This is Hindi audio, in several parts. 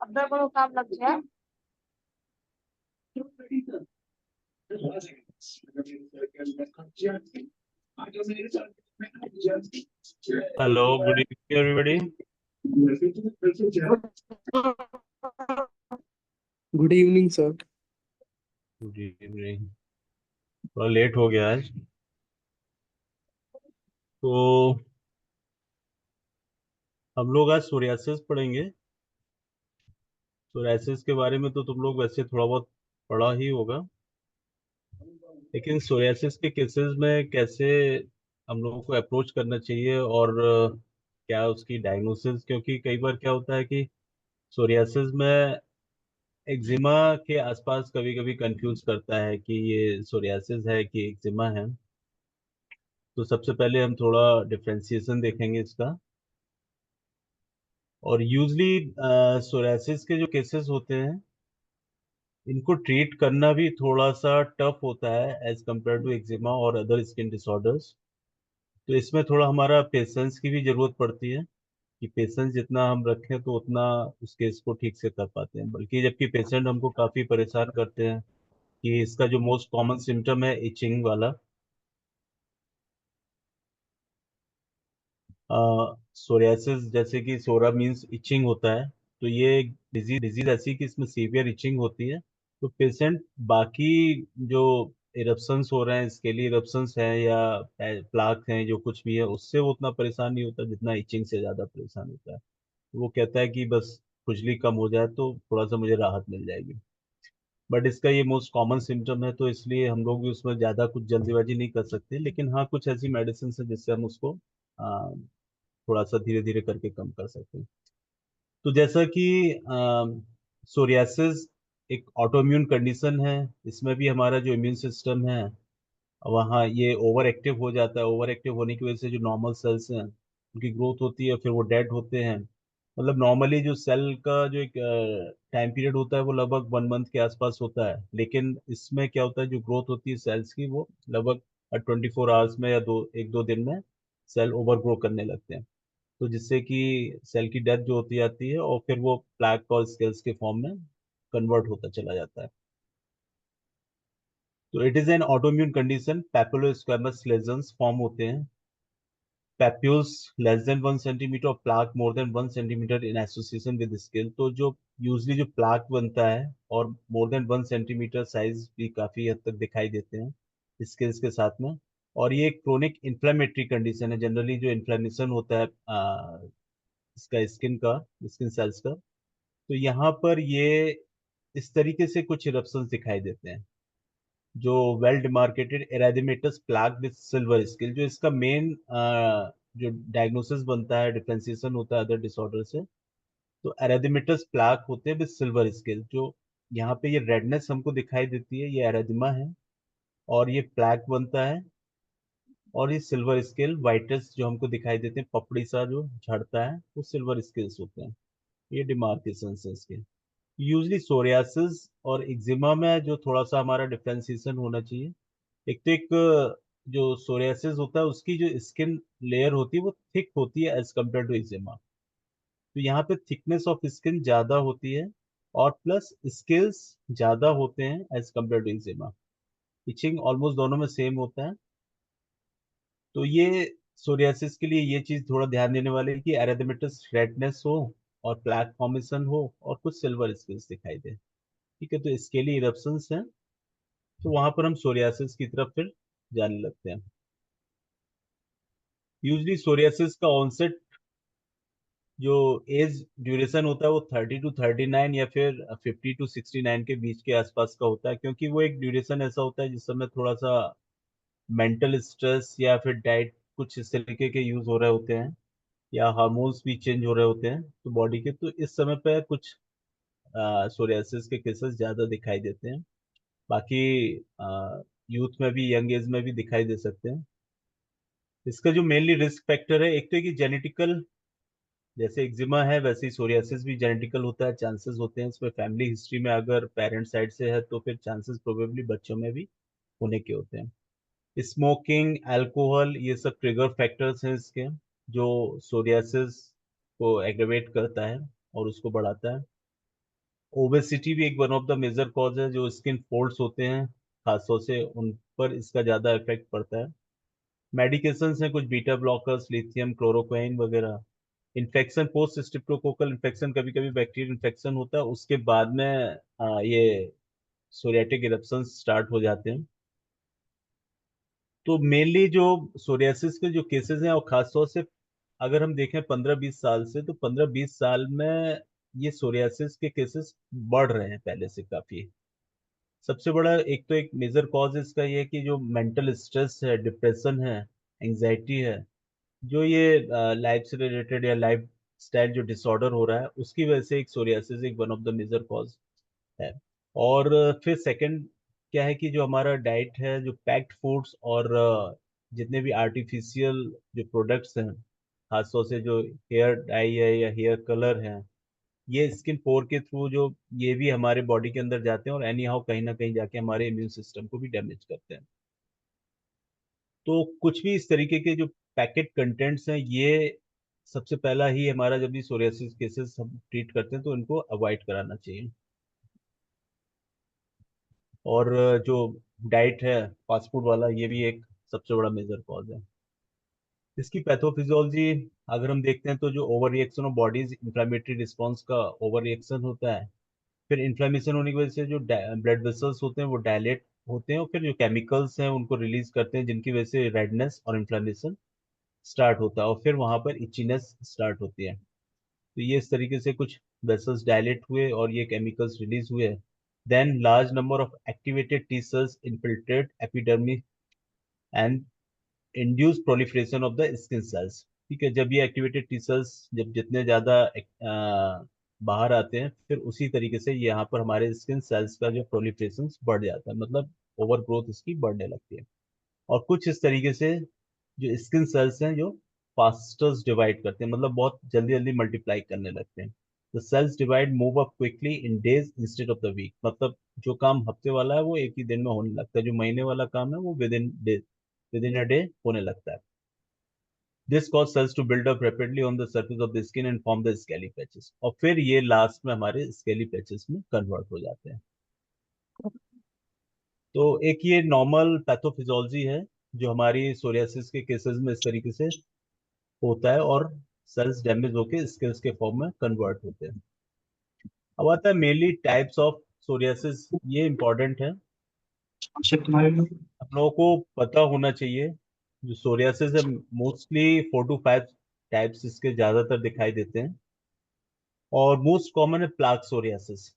अब को काम लग गया। Hello, good evening everybody. Good evening sir. Good evening. थोड़ा लेट हो गया आज। तो हम लोग आज सोरियासिस पढ़ेंगे। सोरियासिस के बारे में तो तुम लोग वैसे थोड़ा बहुत पढ़ा ही होगा, लेकिन सोरियासिस के केसेस में कैसे हम लोगों को अप्रोच करना चाहिए और क्या उसकी डायग्नोसिस, क्योंकि कई बार क्या होता है कि सोरियासिस में एक्जिमा के आसपास कभी कभी कंफ्यूज करता है कि ये सोरियासिस है कि एक्जिमा है। तो सबसे पहले हम थोड़ा डिफ्रेंसिएशन देखेंगे इसका। और यूजली सोरियासिस के जो केसेस होते हैं इनको ट्रीट करना भी थोड़ा सा टफ होता है एज कंपेयर टू एक्जिमा और अदर स्किन डिसऑर्डर्स। तो इसमें थोड़ा हमारा पेशेंस की भी जरूरत पड़ती है कि पेशेंस जितना हम रखें तो उतना उस केस को ठीक से कर पाते हैं। बल्कि जबकि पेशेंट हमको काफी परेशान करते हैं कि इसका जो मोस्ट कॉमन सिम्टम है इचिंग वाला। सोरियासिस जैसे कि सोरा मीन्स इचिंग होता है, तो ये डिजीज ऐसी कि इसमें सीवियर इचिंग होती है। तो पेशेंट बाकी जो इरप्शंस हो रहे हैं, स्केली इरप्शंस हैं या प्लाक हैं, जो कुछ भी है उससे वो उतना परेशान नहीं होता जितना इचिंग से ज्यादा परेशान होता है। वो कहता है कि बस खुजली कम हो जाए तो थोड़ा सा मुझे राहत मिल जाएगी। बट इसका ये मोस्ट कॉमन सिम्टम है, तो इसलिए हम लोग भी उसमें ज्यादा कुछ जल्दीबाजी नहीं कर सकते। लेकिन हाँ, कुछ ऐसी मेडिसिन है जिससे हम उसको थोड़ा सा धीरे धीरे करके कम कर सकते हैं। तो जैसा कि सोरियासिस एक ऑटोइम्यून कंडीशन है, इसमें भी हमारा जो इम्यून सिस्टम है वहाँ ये ओवर एक्टिव हो जाता है। ओवर एक्टिव होने की वजह से जो नॉर्मल सेल्स हैं उनकी ग्रोथ होती है, फिर वो डेड होते हैं। मतलब नॉर्मली जो सेल का जो एक टाइम पीरियड होता है वो लगभग 1 मंथ के आसपास होता है, लेकिन इसमें क्या होता है जो ग्रोथ होती है सेल्स की वो लगभग 24 आवर्स में या 1-2 दिन में सेल ओवर ग्रो करने लगते हैं। तो जिससे कि सेल की डेथ जो होती जाती है और फिर वो प्लैक और स्केल्स के फॉर्म में कन्वर्ट होता चला जाता है। तो it is an autoimmune condition, papulosquamous lesions form होते हैं। पैप्यूल्स लेस देन 1 सेंटीमीटर और plaque more than 1 centimetre in association with scale. तो जो यूजली जो प्लाक बनता है और मोर देन 1 सेंटीमीटर साइज भी काफी हद तक दिखाई देते हैं स्केल्स के साथ में। और ये एक क्रोनिक इन्फ्लेमेटरी कंडीशन है। जनरली जो इन्फ्लेमेशन होता है इसका स्किन सेल्स का, तो यहाँ पर ये इस तरीके से कुछ इरप्शंस दिखाई देते हैं। जो well demarcated erythematous plaque with silver skill, जो इसका मेन जो डायग्नोसिस बनता है, डिफरेंशिएशन होता है अदर डिसऑर्डर से, तो एराइदेमेटस प्लाक होते हैं विद सिल्वर स्किल। जो यहाँ पे ये रेडनेस हमको दिखाई देती है, ये एराइदेमा है और ये प्लाक बनता है। और ये सिल्वर स्केल वाइटस जो हमको दिखाई देते हैं, पपड़ी सा जो झड़ता है, वो सिल्वर स्केल्स होते हैं। ये डिमार्केशन है इसके। यूजली सोरियासिस और एक्जिमा में जो थोड़ा सा हमारा डिफरेंशिएशन होना चाहिए, एक जो सोरियासिस होता है उसकी जो स्किन लेयर होती है वो थिक होती है एज कम्पेयर टू एक्जिमा। तो यहाँ पे थिकनेस ऑफ स्किन ज्यादा होती है और प्लस स्किल्स ज्यादा होते हैं as compared to eczema. Itching almost दोनों में सेम होता है। तो ये सोरियासिस के लिए ये चीज थोड़ा ध्यान देने वाली है कि एरिथेमेटस रेडनेस हो और प्लैक फॉर्मेशन हो और कुछ सिल्वर स्किल्स दिखाई दे। ठीक है, तो इसके लिए इरप्शंस हैं। तो वहां पर हम सोरियासिस की तरफ फिर जाने लगते हैं। यूजली सोरियासिस का ऑनसेट जो एज ड्यूरेशन होता है वो 30 to 39 या फिर 50 to 69 के बीच के आसपास का होता है, क्योंकि वो एक ड्यूरेशन ऐसा होता है जिस समय थोड़ा सा मेंटल स्ट्रेस या फिर डाइट कुछ इस तरीके के यूज हो रहे होते हैं या हार्मोन्स भी चेंज हो रहे होते हैं तो बॉडी के, तो इस समय पे कुछ सोरियासिस के केसेस ज्यादा दिखाई देते हैं। बाकी यूथ में भी, यंग एज में भी दिखाई दे सकते हैं। इसका जो मेनली रिस्क फैक्टर है, एक तो है कि जेनेटिकल, जैसे एक्जिमा है वैसे ही सोरियासिस भी जेनेटिकल होता है, चांसेस होते हैं इसमें। फैमिली हिस्ट्री में अगर पेरेंट साइड से है तो फिर चांसेस प्रोबेबली बच्चों में भी होने के होते हैं। स्मोकिंग, अल्कोहल, ये सब ट्रिगर फैक्टर्स हैं इसके, जो सोरियासिस को एग्रेवेट करता है और उसको बढ़ाता है। ओबेसिटी भी एक one of the major cause है। जो स्किन फोल्ड्स होते हैं खासतौर से उन पर इसका ज्यादा इफेक्ट पड़ता है। मेडिकेशंस हैं कुछ, बीटा ब्लॉकर्स, लिथियम क्लोरोक्वाइन वगैरह। इन्फेक्शन, पोस्ट स्ट्रिप्टोकोकल इन्फेक्शन, कभी कभी बैक्टीरियल इन्फेक्शन होता है, उसके बाद में ये सोरियाटिक इरप्शन स्टार्ट हो जाते हैं। तो मेनली जो सोरियासिस के जो केसेस हैं और खासतौर से अगर हम देखें 15-20 साल से, तो 15-20 साल में ये सोरियासिस के केसेस बढ़ रहे हैं पहले से काफी। सबसे बड़ा एक तो एक मेजर कॉज इसका ये है कि जो मेंटल स्ट्रेस है, डिप्रेशन है, एंजाइटी है, जो ये लाइफ से रिलेटेड या लाइफ स्टाइल जो डिसऑर्डर हो रहा है उसकी वजह से एक सोरियासिस एक one of the major cause है। और फिर सेकंड क्या है कि जो हमारा डाइट है, जो पैक्ड फूड्स और जितने भी आर्टिफिशियल जो प्रोडक्ट्स हैं, खासतौर से जो हेयर डाई है या हेयर कलर है, ये स्किन पोर के थ्रू जो ये भी हमारे बॉडी के अंदर जाते हैं और एनी हाउ कहीं ना कहीं जाके हमारे इम्यून सिस्टम को भी डैमेज करते हैं। तो कुछ भी इस तरीके के जो पैकेट कंटेंट्स हैं, ये सबसे पहला ही हमारा जब भी सोरियासिस केसेस हम ट्रीट करते हैं तो इनको अवॉइड कराना चाहिए। और जो डाइट है फास्ट फूड वाला, ये भी एक सबसे बड़ा मेजर कॉज है। इसकी पैथोफिजियोलॉजी अगर हम देखते हैं तो जो over reaction of bodies inflammatory response का ओवर रिएक्शन होता है। फिर इन्फ्लेमेशन होने की वजह से जो ब्लड वेसल्स होते हैं वो डायलेट होते हैं और फिर जो केमिकल्स हैं उनको रिलीज करते हैं, जिनकी वजह से रेडनेस और इन्फ्लेमेशन स्टार्ट होता है और फिर वहां पर इचीनेस स्टार्ट होती है। तो ये इस तरीके से कुछ वेसल्स डायलेट हुए और ये केमिकल्स रिलीज हुए, then large number of activated T cells infiltrate epidermis and induce proliferation of the skin cells. ठीक है, जब ये एक्टिवेटेड टी सेल्स जब जितने ज्यादा बाहर आते हैं, फिर उसी तरीके से यहाँ पर हमारे स्किन सेल्स का जो प्रोलिफरेशन बढ़ जाता है, मतलब ओवर ग्रोथ इसकी बढ़ने लगती है। और कुछ इस तरीके से जो स्किन सेल्स हैं जो फास्टर्स डिवाइड करते हैं, मतलब बहुत जल्दी जल्दी मल्टीप्लाई करने लगते हैं। The cells divide move up quickly in days instead of the week, मतलब जो काम हफ्ते वाला है वो एक ही दिन में होने लगता है, जो महीने वाला काम है वो विद इन अ डे होने लगता है। This cause cells to build up rapidly on the surface of the skin and form the scaly patches, और फिर ये लास्ट में हमारे स्केली पैचेस में कन्वर्ट हो जाते हैं। तो एक ये नॉर्मल पैथोफिजियोलॉजी है जो हमारी सोरियासिस के केसेस में इस तरीके से होता है, और सेल्स डैमेज होकर स्किल्स के फॉर्म में कन्वर्ट होते हैं। अब आता है मेनली टाइप्स ऑफ सोरियासिस, ये इंपॉर्टेंट है, आप लोगों को पता होना चाहिए। जो सोरियासिस है, मोस्टली 4 to 5 टाइप्स इसके ज्यादातर दिखाई देते हैं, और मोस्ट कॉमन है प्लाक सोरियासिस।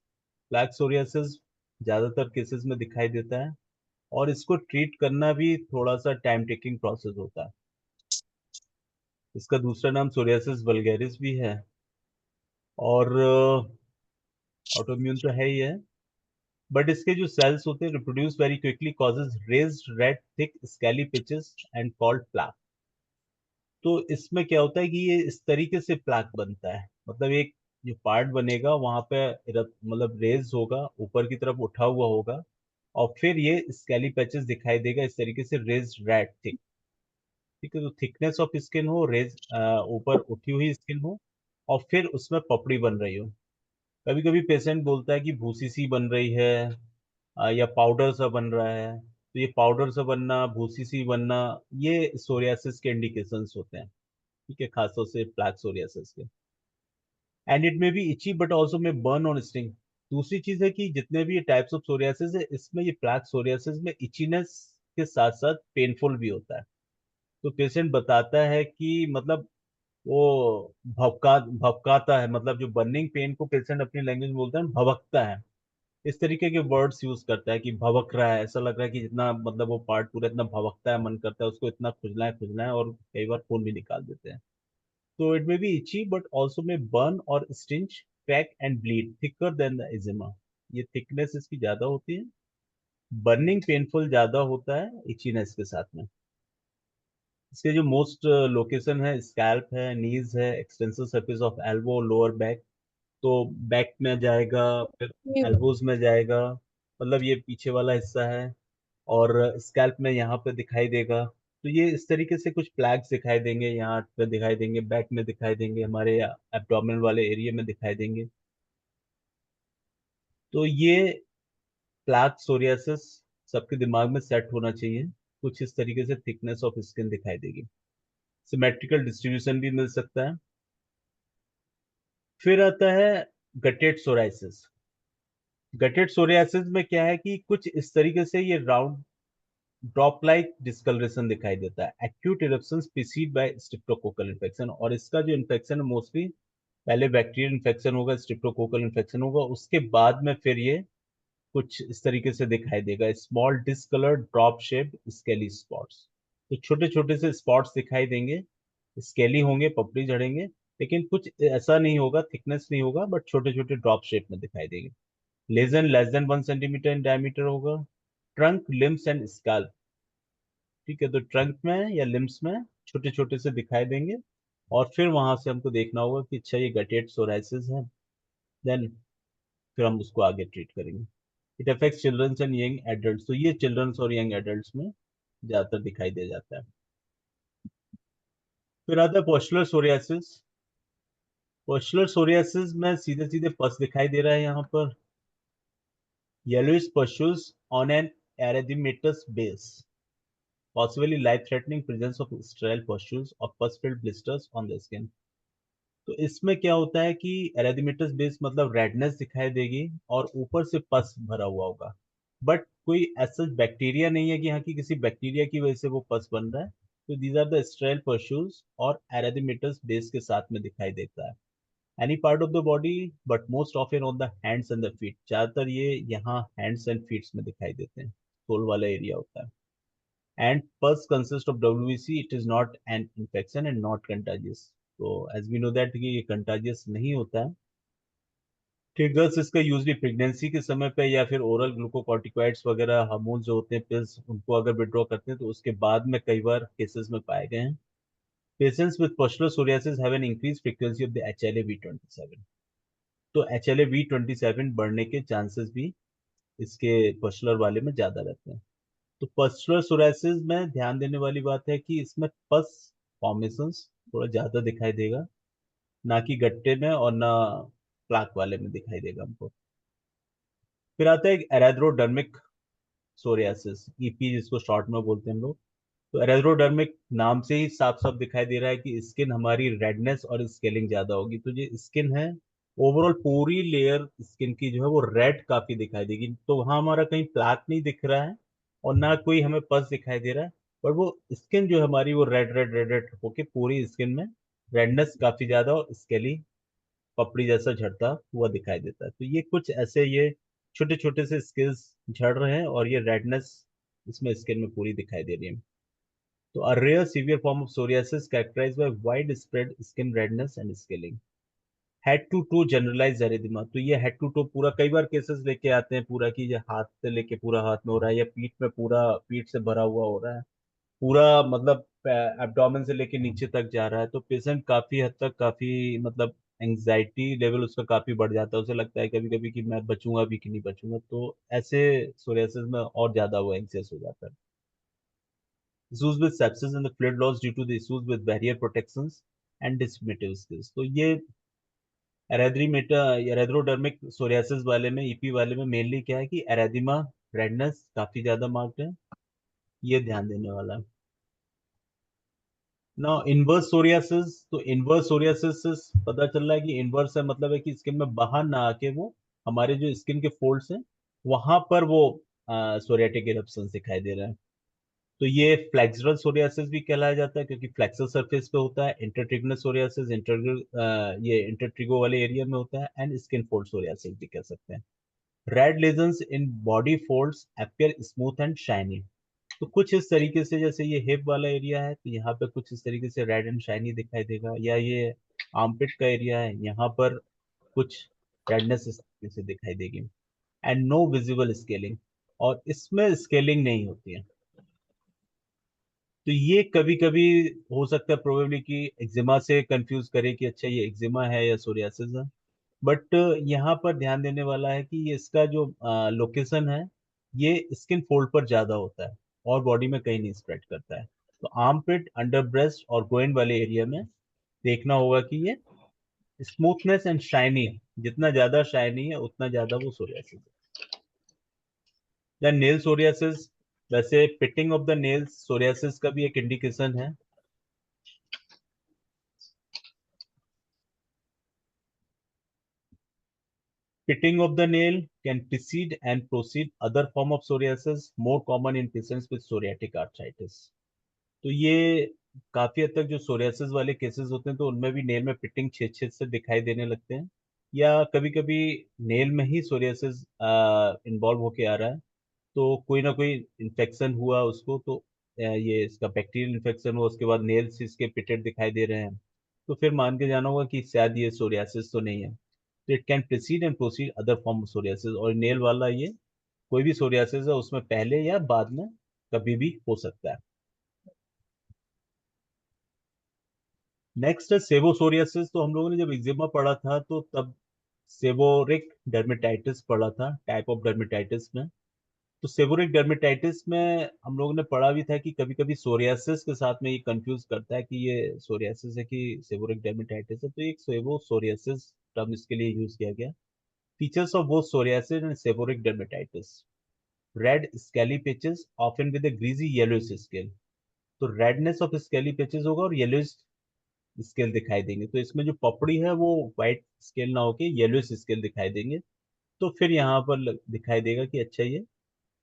प्लाक सोरियासिस ज्यादातर केसेस में दिखाई देता है, और इसको ट्रीट करना भी थोड़ा सा टाइम टेकिंग प्रोसेस होता है। इसका दूसरा नाम सोरियासिस वल्गैरिस भी है, और ऑटोइम्यून तो है ही है, बट इसके जो सेल्स होते हैं reproduce very quickly, causes raised red thick स्कैली pitches and called plaque. तो इसमें क्या होता है कि ये इस तरीके से प्लाक बनता है, मतलब एक जो पार्ट बनेगा वहां पे मतलब रेज होगा, ऊपर की तरफ उठा हुआ होगा, और फिर ये स्कैली पैचेस दिखाई देगा इस तरीके से, रेज रेड थिक। ठीक है, तो थिकनेस ऑफ स्किन हो, रेज ऊपर उठी हुई स्किन हो, और फिर उसमें पपड़ी बन रही हो। कभी कभी पेशेंट बोलता है कि भूसी सी बन रही है, या पाउडर सा बन रहा है। तो ये पाउडर सा बनना, भूसी सी बनना, ये सोरियासिस के इंडिकेशंस होते हैं। ठीक है, खासतौर से प्लाक सोरियासिस के। एंड इट में B itchy but also may burn on sting. दूसरी चीज है कि जितने भी ये टाइप्स ऑफ सोरियासिस है, इसमें ये प्लाक सोरियासिस में इचीनेस के साथ साथ पेनफुल भी होता है। तो पेशेंट बताता है कि मतलब वो भभकाता है, मतलब जो बर्निंग पेन को पेशेंट अपनी लैंग्वेज में बोलता है भभकता है। इस तरीके के वर्ड्स यूज करता है कि भवक रहा है, ऐसा लग रहा है कि जितना मतलब वो पार्ट पूरा इतना भवकता है, मन करता है उसको इतना खुजला है, और कई बार खून भी निकाल देते हैं। तो it may be itchy but also may burn और sting, crack and bleed thicker than the eczema. ये थिकनेस इसकी ज्यादा होती है, बर्निंग पेनफुल ज्यादा होता है इचीनेस के साथ में। इसके जो मोस्ट लोकेशन है, स्कैल्प है, नीज है, extensive surface of elbow, lower back. तो बैक में जाएगा, फिर एल्बोज में जाएगा, मतलब ये पीछे वाला हिस्सा है, और स्कैल्प में यहाँ पे दिखाई देगा। तो ये इस तरीके से कुछ प्लैग्स दिखाई देंगे, यहाँ पे दिखाई देंगे, बैक में दिखाई देंगे, हमारे एब्डोमेन वाले एरिया में दिखाई देंगे। तो ये प्लैग सोरियासिस सबके दिमाग में सेट होना चाहिए। कुछ इस तरीके से थिकनेस ऑफ स्किन दिखाई देगी, सिमेट्रिकल डिस्ट्रीब्यूशन भी मिल सकता है। फिर आता है गटेड सोराइसिस। गटेड सोरियासिस में क्या है कि कुछ इस तरीके से ये राउंड ड्रॉप लाइक डिस्कलरेशन दिखाई देता है, acute eruptions preceded by streptococcal infection. और इसका जो इन्फेक्शन है मोस्टली पहले बैक्टीरियल इन्फेक्शन होगा, स्ट्रेप्टोकोकल इन्फेक्शन होगा, उसके बाद में फिर ये कुछ इस तरीके से दिखाई देगा, small discoloured drop shape scaly spots. तो छोटे छोटे से स्पॉट्स दिखाई देंगे, स्केली होंगे, पपड़ी झड़ेंगे, लेकिन कुछ ऐसा नहीं होगा, थिकनेस नहीं होगा, बट छोटे छोटे ड्रॉप शेप में दिखाई देंगे। Lesion less than 1 centimetre in diameter होगा। Trunk, limbs and scalp. ठीक है, तो ट्रंक में या लिम्स में छोटे छोटे से दिखाई देंगे, और फिर वहां से हमको देखना होगा कि अच्छा ये गटेड सोराइसिस है, देन फिर हम उसको आगे ट्रीट करेंगे। It affects children's and young adults. तो ये चिल्ड्रंस और यंग एडल्ट्स में ज्यादातर दिखाई दे जाता है। फिर आता है पॉस्चुलर सोरियासिस। पॉस्चुलर सोरियासिस में सीधे सीधे पस दिखाई दे रहा है यहाँ पर, yellowish pustules on an erythematous base, possibly life-threatening presence of sterile pustules or pus-filled blisters on the skin। तो इसमें क्या होता है कि एरिथेमेटस बेस मतलब रेडनेस दिखाई देगी, और ऊपर से पस भरा हुआ होगा, बट कोई ऐसा बैक्टीरिया नहीं है कि यहाँ की किसी बैक्टीरिया की वजह से वो पस बन रहा है। तो दीज आर द स्टेराइल पस्टूल्स, और एरिथेमेटस बेस के साथ में दिखाई देता है। Any part of the body, but most often on the hands and the feet. ज्यादातर ये यहाँ हैंड्स एंड फीट्स में दिखाई देते हैं, सोल वाला एरिया होता है। And pus consists of WBC, it is not an infection and not contagious। तो as we know that कि ये contagious नहीं होता है। ठीक, गर्ल्स इसका यूजली प्रेगनेंसी के समय पे, या फिर ओरल ग्लूकोकॉर्टिकॉइड्स वगैरह हार्मोन जो होते हैं पिल्स, उनको अगर विड्रॉ करते हैं तो उसके बाद में कई बार केसेस में पाए गए हैं। Patients with pustular psoriasis have an increase frequency of the HLA-V27। तो HLA-V27 बढ़ने के चांसेस भी इसके पस्टुलर वाले में ज्यादा रहते हैं। तो पस्चुलर सोराइसिस में ध्यान देने वाली बात है कि इसमें पस फॉर्मेशंस थोड़ा ज्यादा दिखाई देगा, ना कि गट्टे में और ना प्लाक वाले में दिखाई देगा हमको। फिर आता है एक एरेथ्रोडर्मिक सोरियासिस, ईपी जिसको शॉर्ट में बोलते हैं हम लोग। तो एरेथ्रोडर्मिक नाम से ही साफ साफ दिखाई दे रहा है कि स्किन हमारी रेडनेस और स्केलिंग ज्यादा होगी। तो जो स्किन है ओवरऑल पूरी लेयर स्किन की जो है वो रेड काफी दिखाई देगी। तो वहां हमारा कहीं प्लाक नहीं दिख रहा है और ना कोई हमें पस दिखाई दे रहा है, पर वो स्किन जो है हमारी वो रेड रेड रेड रेड होके पूरी स्किन में रेडनेस काफी ज्यादा और स्केली पपड़ी जैसा झड़ता हुआ दिखाई देता है। तो ये कुछ ऐसे ये छोटे छोटे से स्किल्स झड़ रहे हैं और ये रेडनेस इसमें स्किन में पूरी दिखाई दे रही है। तो a rare severe form of psoriasis characterized by widespread skin redness and scaling. Head to to generalize erythema, तो ये हेड टू टू पूरा कई बार केसेस लेके आते हैं पूरा कि ये हाथ से लेके पूरा हाथ में हो रहा है या पीठ में पूरा पीठ से भरा हुआ हो रहा है, पूरा मतलब एब्डोमेन से लेके नीचे तक जा रहा है। तो पेशेंट काफी हद तक काफी मतलब एंजाइटी लेवल उसका काफी बढ़ जाता है, उसे लगता है कभी कभी कि मैं बचूंगा भी कि नहीं बचूंगा। तो ऐसे सोरियासिस में और ज्यादा वो एंग्जियस हो जाता है। issues with sepsis and the fluid loss due to the issues with barrier protections and discriminative skills। तो ये एरेथ्रोडर्मिक सोरियासिस वाले में, ईपी वाले में मेनली क्या है कि एरेदिमा रेडनेस काफी ज्यादा मार्क्ड है, ये ध्यान देने वाला है। ना इनवर्स सोरियासिस, तो इनवर्स सोरियासिस से पता चल रहा है कि इनवर्स है मतलब है कि स्किन में बाहर ना आके वो हमारे जो स्किन के फोल्ड्स हैं वहां पर वो सोरियाटिक इरप्शन दिखाई दे रहा है। तो ये फ्लेक्सुरल सोरियासिस भी कहलाया जाता है क्योंकि फ्लेक्सुरल सरफेस पे होता है। इंटरट्रिगोनल सोरियासिस ये इंटरट्रिगो वाले एरिया में होता है। एंड स्किन फोल्ड सोरियासिस भी कह सकते हैं। Red lesions in body folds appear smooth and shiny. तो कुछ इस तरीके से, जैसे ये हिप वाला एरिया है तो यहाँ पे कुछ इस तरीके से रेड एंड शाइनी दिखाई देगा, या ये आर्मपिट का एरिया है यहाँ पर कुछ रेडनेस इस तरीके से दिखाई देगी। एंड नो विजिबल स्केलिंग, और इसमें स्केलिंग नहीं होती है। तो ये कभी कभी हो सकता है प्रोबेबली कि एक्जिमा से कंफ्यूज करे कि अच्छा ये एक्जिमा है या सोरियासिस है। बट यहाँ पर ध्यान देने वाला है कि ये इसका जो लोकेशन है ये स्किन फोल्ड पर ज्यादा होता है और बॉडी में कहीं नहीं स्प्रेड करता है। तो आर्म पिट, अंडर ब्रेस्ट और ग्रोइन वाले एरिया में देखना होगा कि ये स्मूथनेस एंड शाइनी, जितना ज्यादा शाइनी है उतना ज्यादा वो सोरियासिस है। या नेल सोरियासिस, वैसे pitting of the nails psoriasis का भी एक इंडिकेशन है। Pitting of the nail can precede and proceed other form of psoriasis, more common in patients with psoriatic arthritis। तो ये काफी हद तक जो सोरियासिस वाले केसेस होते हैं तो उनमें भी नेल में पिटिंग छेद छेद से दिखाई देने लगते हैं, या कभी कभी नेल में ही सोरियासिस इन्वॉल्व होके आ रहा है। तो कोई ना कोई इन्फेक्शन हुआ उसको, तो ये इसका बैक्टीरियल इन्फेक्शन हुआ, उसके बाद नेल्स इसके पिटेड दिखाई दे रहे हैं, तो फिर मान के जाना होगा कि शायद ये सोरियासिस तो नहीं है। तो it can preceded and proceed other form of psoriasis, और नेल वाला ये कोई भी सोरियासिस है उसमें पहले या बाद में कभी भी हो सकता है। नेक्स्ट है सेबोसोरियासिस। तो हम लोगों ने जब एक्जिमा पढ़ा था तो तब सेबोरिक डर्मेटाइटिस पढ़ा था टाइप ऑफ डर्मेटाइटिस में। तो सेबोरिक डर्मेटाइटिस में हम लोगों ने पढ़ा भी था कि कभी कभी सोरियासिस के साथ में ये कंफ्यूज करता है कि ये सोरियासिस है कि सेबोरिक डर्मेटाइटिस है, तो एक सेबोसोरियासिस टर्म इसके लिए यूज किया गया। Features of both psoriasis and seborrheic dermatitis: red scaly patches often with a greasy yellowish scale. तो रेडनेस ऑफ स्केली पैचेस होगा और येलोइश स्केल दिखाई देंगे। तो इसमें जो पपड़ी है वो व्हाइट स्केल ना होके येलोइश स्केल दिखाई देंगे। तो फिर यहाँ पर दिखाई देगा कि अच्छा ये